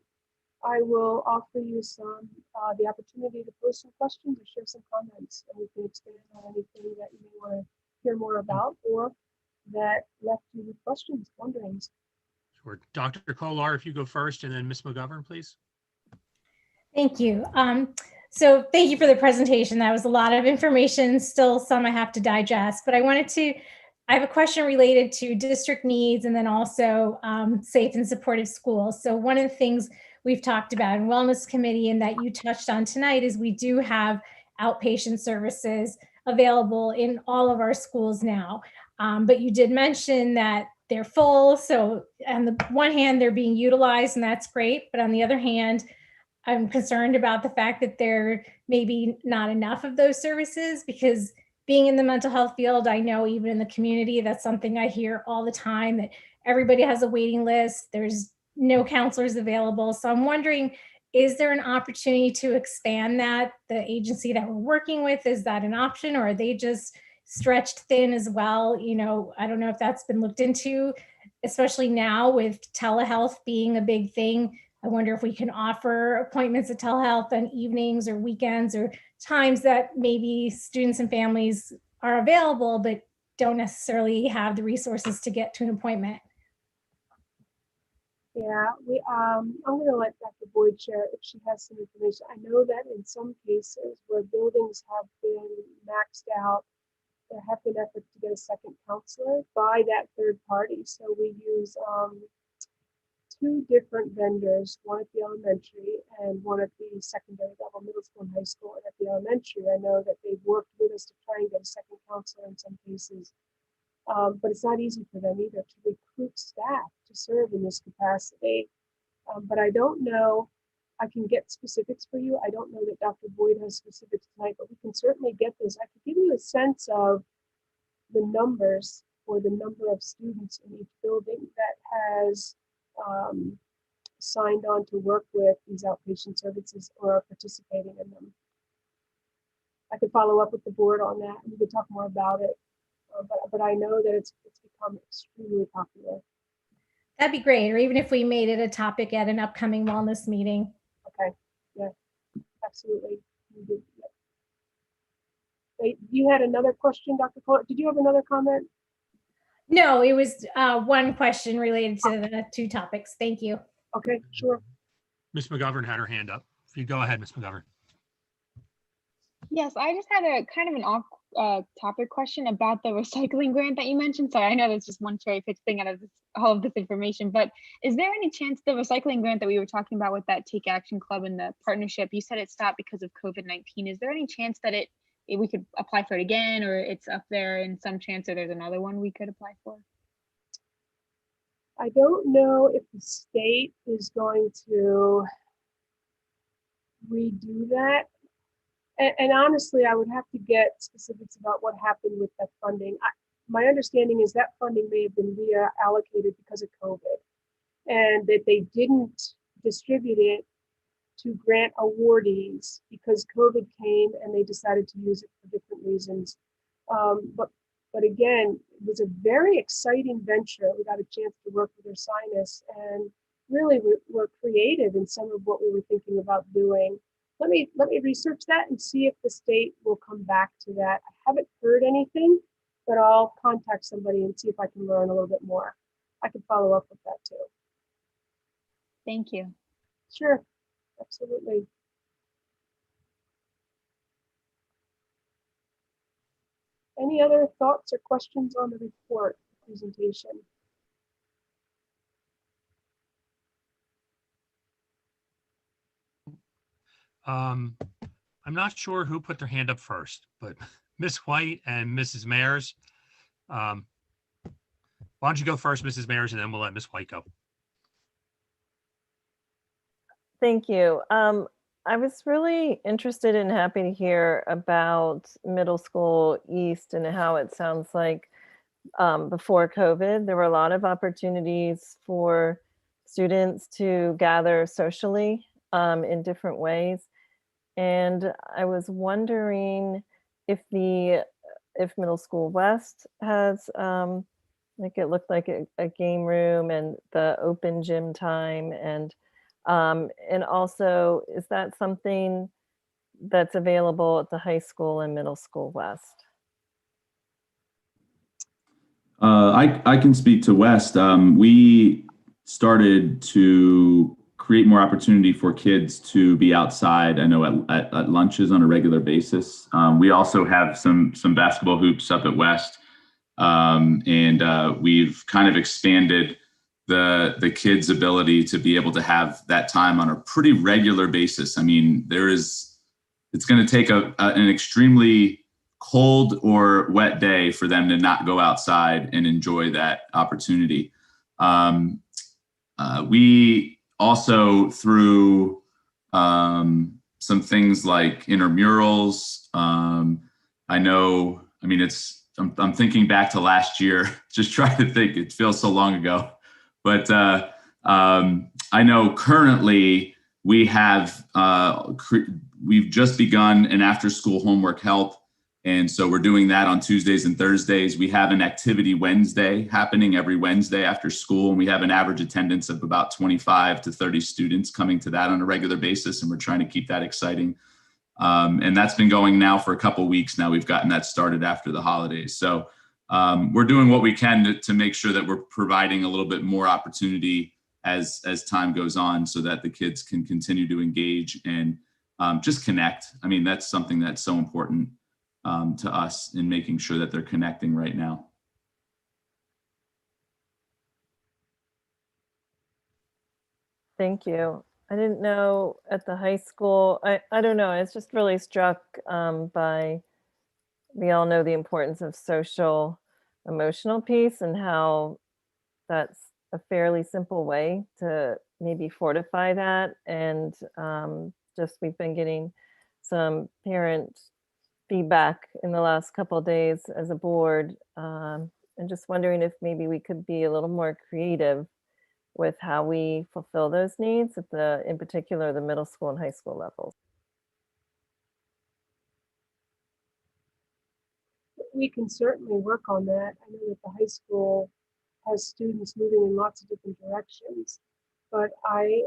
S2: I will offer you the opportunity to post some questions or share some comments, and we can expand on anything that you may want to hear more about or that left you with questions, wonderings.
S3: Sure. Dr. Kolar, if you go first, and then Ms. McGovern, please.
S1: Thank you. So thank you for the presentation. That was a lot of information, still some I have to digest, but I have a question related to district needs and then also safe and supportive schools. So one of the things we've talked about in Wellness Committee and that you touched on tonight is we do have outpatient services available in all of our schools now. But you did mention that they're full. So on the one hand, they're being utilized and that's great. But on the other hand, I'm concerned about the fact that there may be not enough of those services, because being in the mental health field, I know even in the community, that's something I hear all the time, that everybody has a waiting list. There's no counselors available. So I'm wondering, is there an opportunity to expand that? The agency that we're working with, is that an option, or are they just stretched thin as well? You know, I don't know if that's been looked into, especially now with telehealth being a big thing. I wonder if we can offer appointments at telehealth on evenings or weekends or times that maybe students and families are available, but don't necessarily have the resources to get to an appointment.
S2: Yeah, I'm going to let Dr. Boyd share if she has some information. I know that in some cases where buildings have been maxed out, there have been efforts to get a second counselor by that third party. So we use two different vendors, one at the elementary and one at the secondary level, middle school and high school. And at the elementary, I know that they've worked with us to try and get a second counselor in some cases. But it's not easy for them either to recruit staff to serve in this capacity. But I don't know, I can get specifics for you. I don't know that Dr. Boyd has specifics tonight, but we can certainly get those. I could give you a sense of the numbers or the number of students in each building that has signed on to work with these outpatient services or are participating in them. I could follow up with the board on that and we could talk more about it. But I know that it's become extremely popular.
S1: That'd be great. Or even if we made it a topic at an upcoming wellness meeting.
S2: Okay, yeah, absolutely. You had another question, Dr. Cole. Did you have another comment?
S1: No, it was one question related to the two topics. Thank you.
S2: Okay, sure.
S3: Ms. McGovern had her hand up. If you go ahead, Ms. McGovern.
S19: Yes, I just had a kind of an off topic question about the recycling grant that you mentioned. Sorry, I know that's just one cherry picked thing out of all of this information, but is there any chance the recycling grant that we were talking about with that Take Action Club and the partnership, you said it stopped because of COVID-19. Is there any chance that we could apply for it again, or it's up there in some chance that there's another one we could apply for?
S2: I don't know if the state is going to redo that. And honestly, I would have to get specifics about what happened with that funding. My understanding is that funding may have been reallocated because of COVID, and that they didn't distribute it to grant awardees because COVID came and they decided to use it for different reasons. But again, it was a very exciting venture. We got a chance to work with Ursinus, and really we're creative in some of what we were thinking about doing. Let me research that and see if the state will come back to that. I haven't heard anything, but I'll contact somebody and see if I can learn a little bit more. I can follow up with that too.
S19: Thank you.
S2: Sure, absolutely. Any other thoughts or questions on the report presentation?
S3: I'm not sure who put their hand up first, but Ms. White and Mrs. Mayers. Why don't you go first, Mrs. Mayers, and then we'll let Ms. White go.
S17: Thank you. I was really interested and happy to hear about Middle School East and how it sounds like before COVID, there were a lot of opportunities for students to gather socially in different ways. And I was wondering if Middle School West has, like it looked like a game room and the open gym time, and also, is that something that's available at the high school and Middle School West?
S20: I can speak to West. We started to create more opportunity for kids to be outside. I know at lunches on a regular basis. We also have some basketball hoops up at West, and we've kind of expanded the kids' ability to be able to have that time on a pretty regular basis. I mean, it's going to take an extremely cold or wet day for them to not go outside and enjoy that opportunity. We also, through some things like intramurals, I'm thinking back to last year, just trying to think, it feels so long ago. But I know currently we have, we've just begun an after-school homework help. And so we're doing that on Tuesdays and Thursdays. We have an activity Wednesday happening every Wednesday after school. And we have an average attendance of about 25 to 30 students coming to that on a regular basis. And we're trying to keep that exciting. And that's been going now for a couple of weeks now. We've gotten that started after the holidays. So we're doing what we can to make sure that we're providing a little bit more opportunity as time goes on so that the kids can continue to engage and just connect. I mean, that's something that's so important to us in making sure that they're connecting right now.
S17: Thank you. I didn't know at the high school, I don't know, I was just really struck by, we all know the importance of social emotional piece and how that's a fairly simple way to maybe fortify that. And just we've been getting some parent feedback in the last couple of days as a board, and just wondering if maybe we could be a little more creative with how we fulfill those needs at in particular, the middle school and high school levels.
S2: We can certainly work on that. I know that the high school has students moving in lots of different directions, but I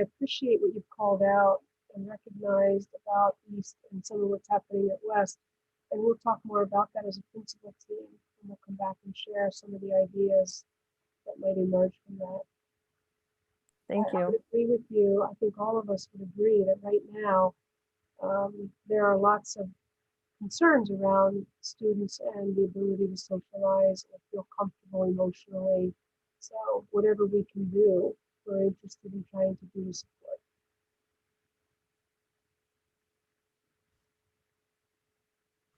S2: appreciate what you've called out and recognized about East and some of what's happening at West. And we'll talk more about that as a principal team and we'll come back and share some of the ideas that might emerge from that.
S17: Thank
S2: I
S17: you.
S2: would agree with you. I think all of us would agree that right now there are lots of concerns around students and the ability to socialize and feel comfortable emotionally. So whatever we can do, we're interested in trying to do to support.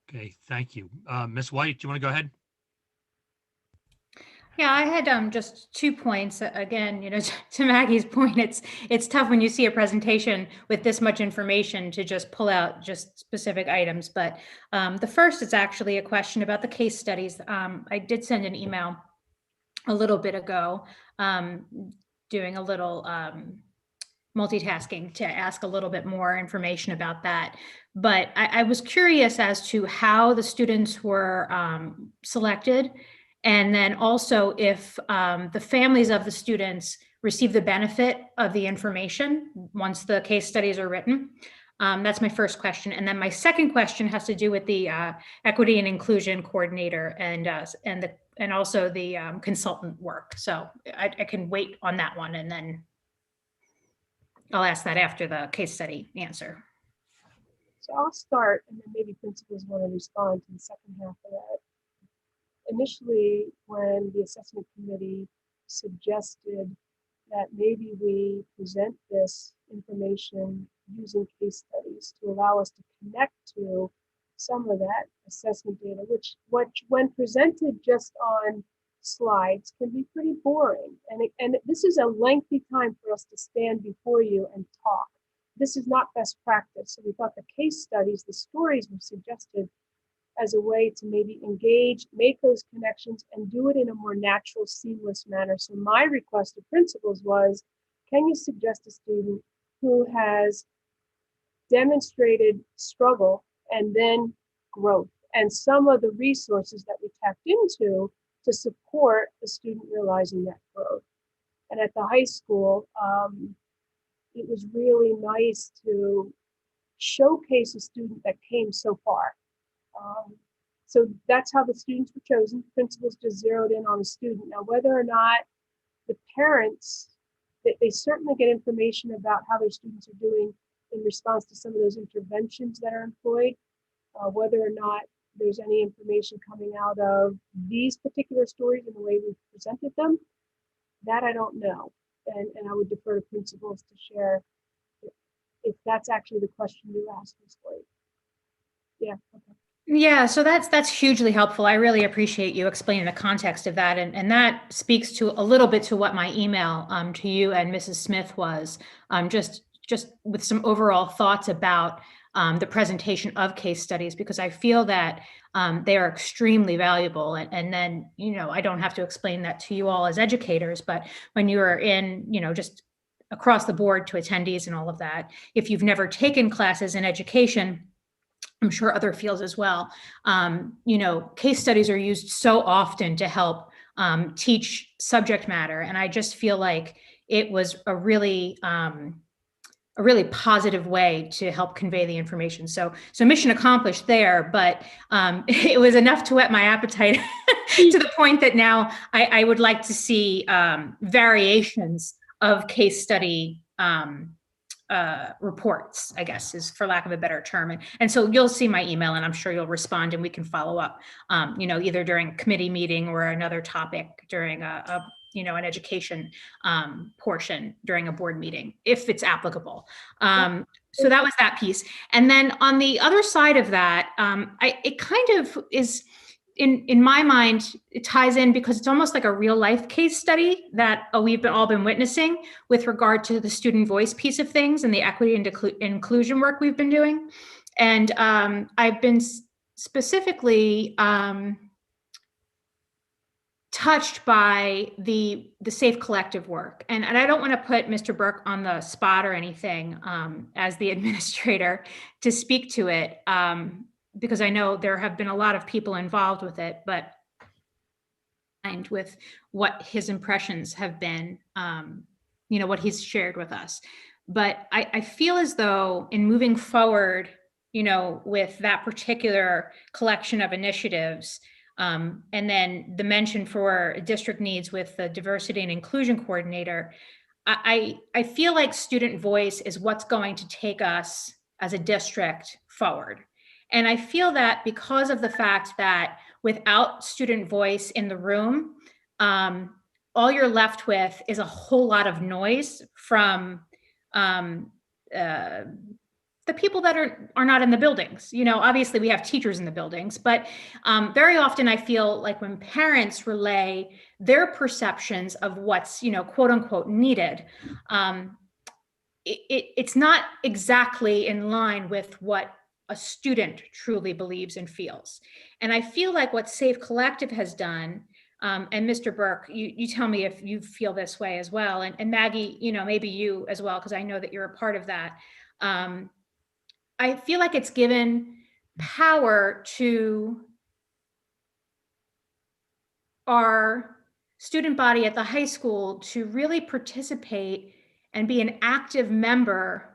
S3: Okay, thank you. Ms. White, do you want to go ahead?
S8: Yeah, I had just 2 points. Again, to Maggie's point, it's tough when you see a presentation with this much information to just pull out just specific items. But the first is actually a question about the case studies. I did send an email a little bit ago, doing a little multitasking to ask a little bit more information about that. But I was curious as to how the students were selected, and then also if the families of the students receive the benefit of the information once the case studies are written. That's my first question. And then my second question has to do with the equity and inclusion coordinator and also the consultant work. So I can wait on that one, and then I'll ask that after the case study answer.
S2: So I'll start, and then maybe principals want to respond to the second half of that. Initially, when the assessment committee suggested that maybe we present this information using case studies to allow us to connect to some of that assessment data, which when presented just on slides can be pretty boring. And this is a lengthy time for us to stand before you and talk. This is not best practice. So we thought the case studies, the stories were suggested as a way to maybe engage, make those connections, and do it in a more natural, seamless manner. So my request to principals was, can you suggest a student who has demonstrated struggle and then growth, and some of the resources that we tapped into to support the student realizing that growth? And at the high school, it was really nice to showcase a student that came so far. So that's how the students were chosen. Principals just zeroed in on a student. Now, whether or not the parents, they certainly get information about how their students are doing in response to some of those interventions that are employed. Whether or not there's any information coming out of these particular stories in the way we've presented them, that I don't know. And I would defer to principals to share if that's actually the question you asked, Ms. White. Yeah, okay.
S8: Yeah, so that's hugely helpful. I really appreciate you explaining the context of that, and that speaks to a little bit to what my email to you and Mrs. Smith was, just with some overall thoughts about the presentation of case studies, because I feel that they are extremely valuable. And then, I don't have to explain that to you all as educators, but when you are in, just across the board to attendees and all of that, if you've never taken classes in education, I'm sure other fields as well, case studies are used so often to help teach subject matter. And I just feel like it was a really positive way to help convey the information. So mission accomplished there, but it was enough to whet my appetite to the point that now I would like to see variations of case study reports, I guess, is for lack of a better term. And so you'll see my email, and I'm sure you'll respond, and we can follow up, either during a committee meeting or another topic during an education portion during a board meeting, if it's applicable. So that was that piece. And then on the other side of that, it kind of is, in my mind, it ties in because it's almost like a real life case study that we've all been witnessing with regard to the student voice piece of things and the equity and inclusion work we've been doing. And I've been specifically touched by the Safe Collective work. And I don't want to put Mr. Burke on the spot or anything as the administrator to speak to it, because I know there have been a lot of people involved with it, but with what his impressions have been, what he's shared with us. But I feel as though in moving forward, with that particular collection of initiatives, And then the mention for district needs with the diversity and inclusion coordinator. I feel like student voice is what's going to take us as a district forward. And I feel that because of the fact that without student voice in the room, all you're left with is a whole lot of noise from the people that are not in the buildings. You know, obviously we have teachers in the buildings, but very often I feel like when parents relay their perceptions of what's, you know, quote unquote needed, it's not exactly in line with what a student truly believes and feels. And I feel like what Safe Collective has done, and Mr. Burke, you tell me if you feel this way as well, and Maggie, you know, maybe you as well, because I know that you're a part of that. I feel like it's given power to our student body at the high school to really participate and be an active member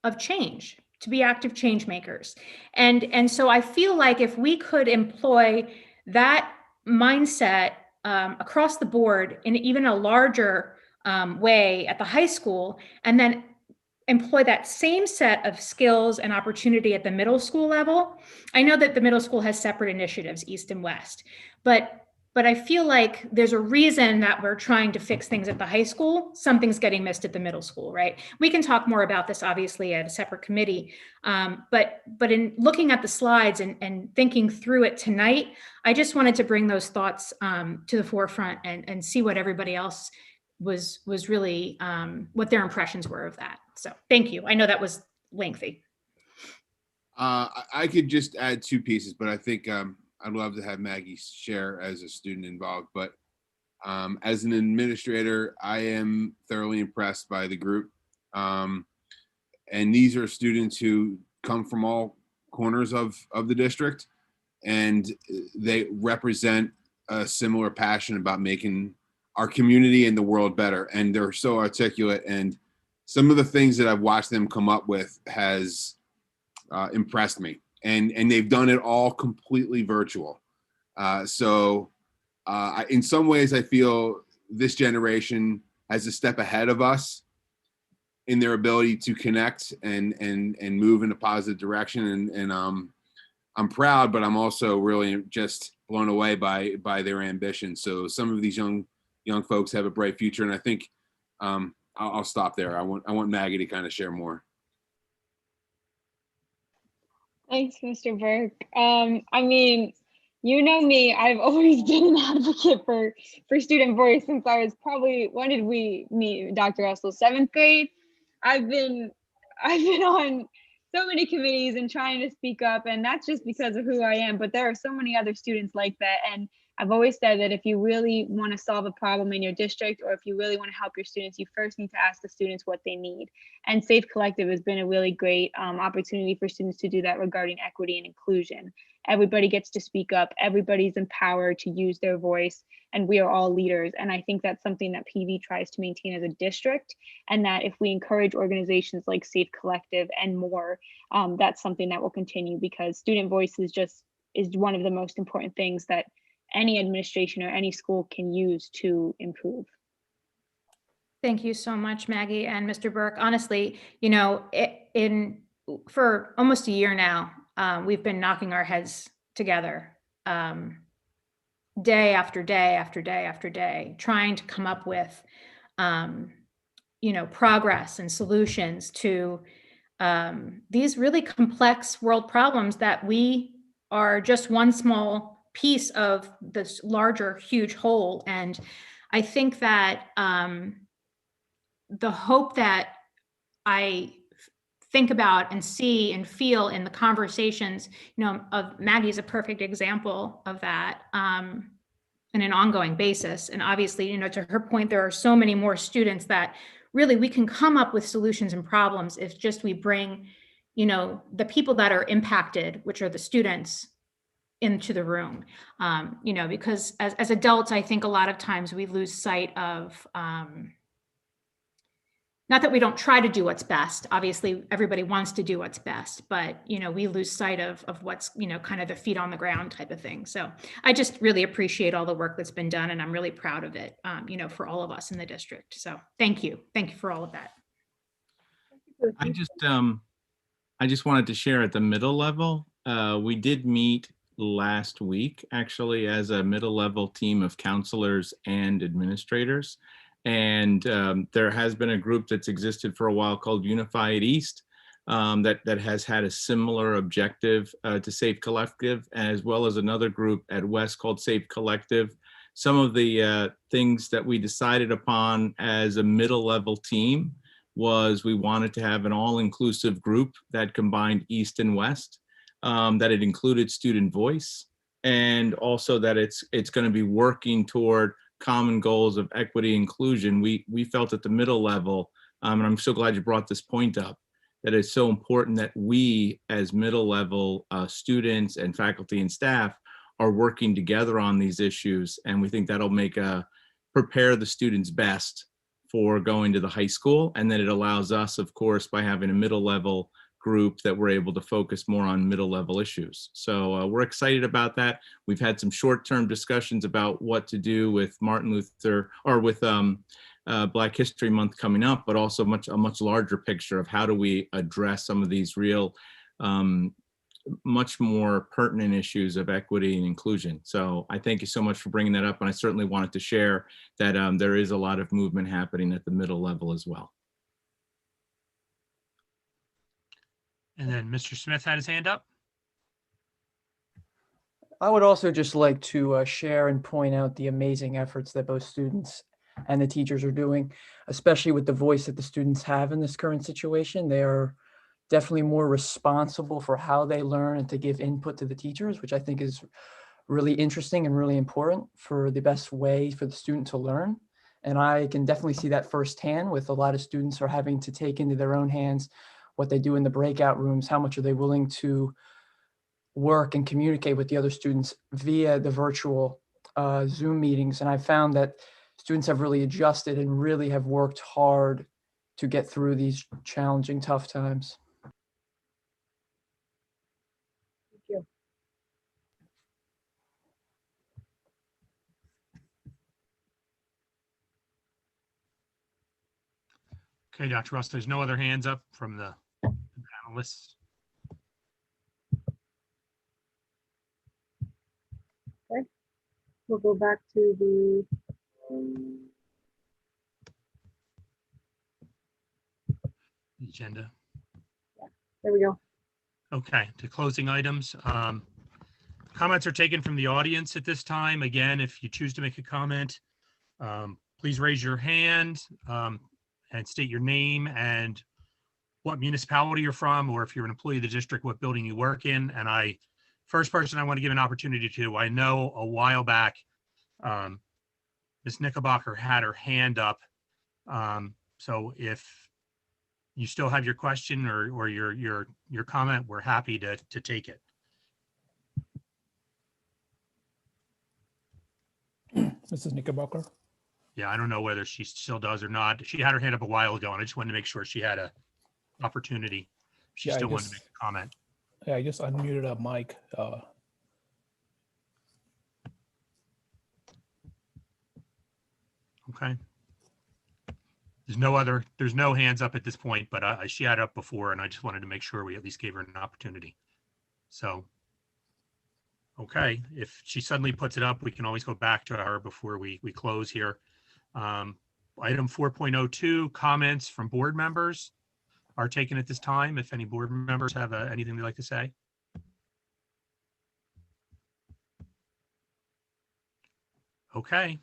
S8: of change, to be active change makers. And so I feel like if we could employ that mindset across the board in even a larger way at the high school, and then employ that same set of skills and opportunity at the middle school level. I know that the middle school has separate initiatives, East and West, but I feel like there's a reason that we're trying to fix things at the high school. Something's getting missed at the middle school, right? We can talk more about this obviously at a separate committee, but in looking at the slides and thinking through it tonight, I just wanted to bring those thoughts to the forefront and see what everybody else was really, what their impressions were of that. So thank you. I know that was lengthy.
S15: I could just add two pieces, but I think I'd love to have Maggie share as a student involved. But as an administrator, I am thoroughly impressed by the group. And these are students who come from all corners of the district, and they represent a similar passion about making our community and the world better. And they're so articulate, and some of the things that I've watched them come up with has impressed me. And they've done it all completely virtual. So in some ways, I feel this generation has a step ahead of us in their ability to connect and move in a positive direction. And I'm proud, but I'm also really just blown away by their ambition. So some of these young folks have a bright future, and I think I'll stop there. I want Maggie to kind of share more.
S19: Thanks, Mr. Burke. I mean, you know me, I've always been an advocate for student voice since I was probably, when did we meet, Dr. Russell? 7th grade? I've been on so many committees and trying to speak up, and that's just because of who I am, but there are so many other students like that. And I've always said that if you really want to solve a problem in your district, or if you really want to help your students, you first need to ask the students what they need. And Safe Collective has been a really great opportunity for students to do that regarding equity and inclusion. Everybody gets to speak up, everybody's empowered to use their voice, and we are all leaders. And I think that's something that PV tries to maintain as a district, and that if we encourage organizations like Safe Collective and more, that's something that will continue, because student voice is one of the most important things that any administration or any school can use to improve.
S8: Thank you so much, Maggie and Mr. Burke. Honestly, you know, for almost a year now, we've been knocking our heads together day after day after day after day, trying to come up with, you know, progress and solutions to these really complex world problems that we are just one small piece of this larger, huge whole. And I think that the hope that I think about and see and feel in the conversations, you know, of Maggie is a perfect example of that on an ongoing basis. And obviously, you know, to her point, there are so many more students that really we can come up with solutions and problems if just we bring, you know, the people that are impacted, which are the students, into the room. You know, because as adults, I think a lot of times we lose sight of not not that we don't try to do what's best. Obviously, everybody wants to do what's best, but, you know, we lose sight of what's, you know, kind of the feet on the ground type of thing. So I just really appreciate all the work that's been done, and I'm really proud of it, you know, for all of us in the district. So thank you. Thank you for all of that.
S14: I just wanted to share at the middle level. We did meet last week, actually, as a middle level team of counselors and administrators. And there has been a group that's existed for a while called Unified East that has had a similar objective to Safe Collective, as well as another group at West called Safe Collective. Some of the things that we decided upon as a middle level team was we wanted to have an all-inclusive group that combined East and West, that it included student voice, and also that it's going to be working toward common goals of equity inclusion. We felt at the middle level, and I'm so glad you brought this point up, that it's so important that we as middle level students and faculty and staff are working together on these issues. And we think that'll prepare the students best for going to the high school. And then it allows us, of course, by having a middle level group, that we're able to focus more on middle level issues. So we're excited about that. We've had some short-term discussions about what to do with Martin Luther, or with Black History Month coming up, but also a much larger picture of how do we address some of these real, much more pertinent issues of equity and inclusion. So I thank you so much for bringing that up. And I certainly wanted to share that there is a lot of movement happening at the middle level as well.
S3: And then Mr. Smith had his hand up.
S2: I would also just like to share and point out the amazing efforts that both students and the teachers are doing, especially with the voice that the students have in this current situation. They are definitely more responsible for how they learn and to give input to the teachers, which I think is really interesting and really important for the best way for the student to learn. And I can definitely see that firsthand with a lot of students are having to take into their own hands what they do in the breakout rooms, how much are they willing to work and communicate with the other students via the virtual Zoom meetings. And I found that students have really adjusted and really have worked hard to get through these challenging, tough times. Thank you.
S3: Okay, Dr. Russ, there's no other hands up from the panelists.
S2: Okay, we'll go back to the
S3: Agenda.
S2: there we go.
S3: Okay, to closing items. Comments are taken from the audience at this time. Again, if you choose to make a comment, please raise your hand and state your name and what municipality you're from, or if you're an employee of the district, what building you work in. And first person I want to give an opportunity to, I know a while back, Ms. Knickerbocker had her hand up. So if you still have your question or your comment, we're happy to take it.
S21: Mrs. Knickerbocker.
S3: Yeah, I don't know whether she still does or not. She had her hand up a while ago, and I just wanted to make sure she had a opportunity. She
S21: Yeah,
S3: still wanted to make a comment.
S21: Yeah, I just unmuted her mic.
S3: Okay. There's no hands up at this point, but she had it up before, and I just wanted to make sure we at least gave her an opportunity. So, okay, if she suddenly puts it up, we can always go back to her before we close here. Item 4.02, comments from board members are taken at this time. If any board members have anything they'd like to say. Okay.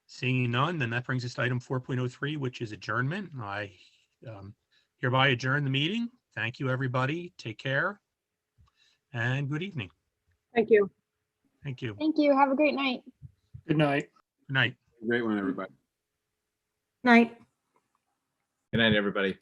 S3: Seeing none, then that brings us to item 4.03, which is adjournment. I hereby adjourn the meeting. Thank you, everybody. Take care and good evening.
S2: Thank you.
S3: Thank you.
S19: Thank you. Have a great night.
S21: Good night.
S3: Good night.
S15: Great one, everybody.
S18: Night.
S14: Good night, everybody.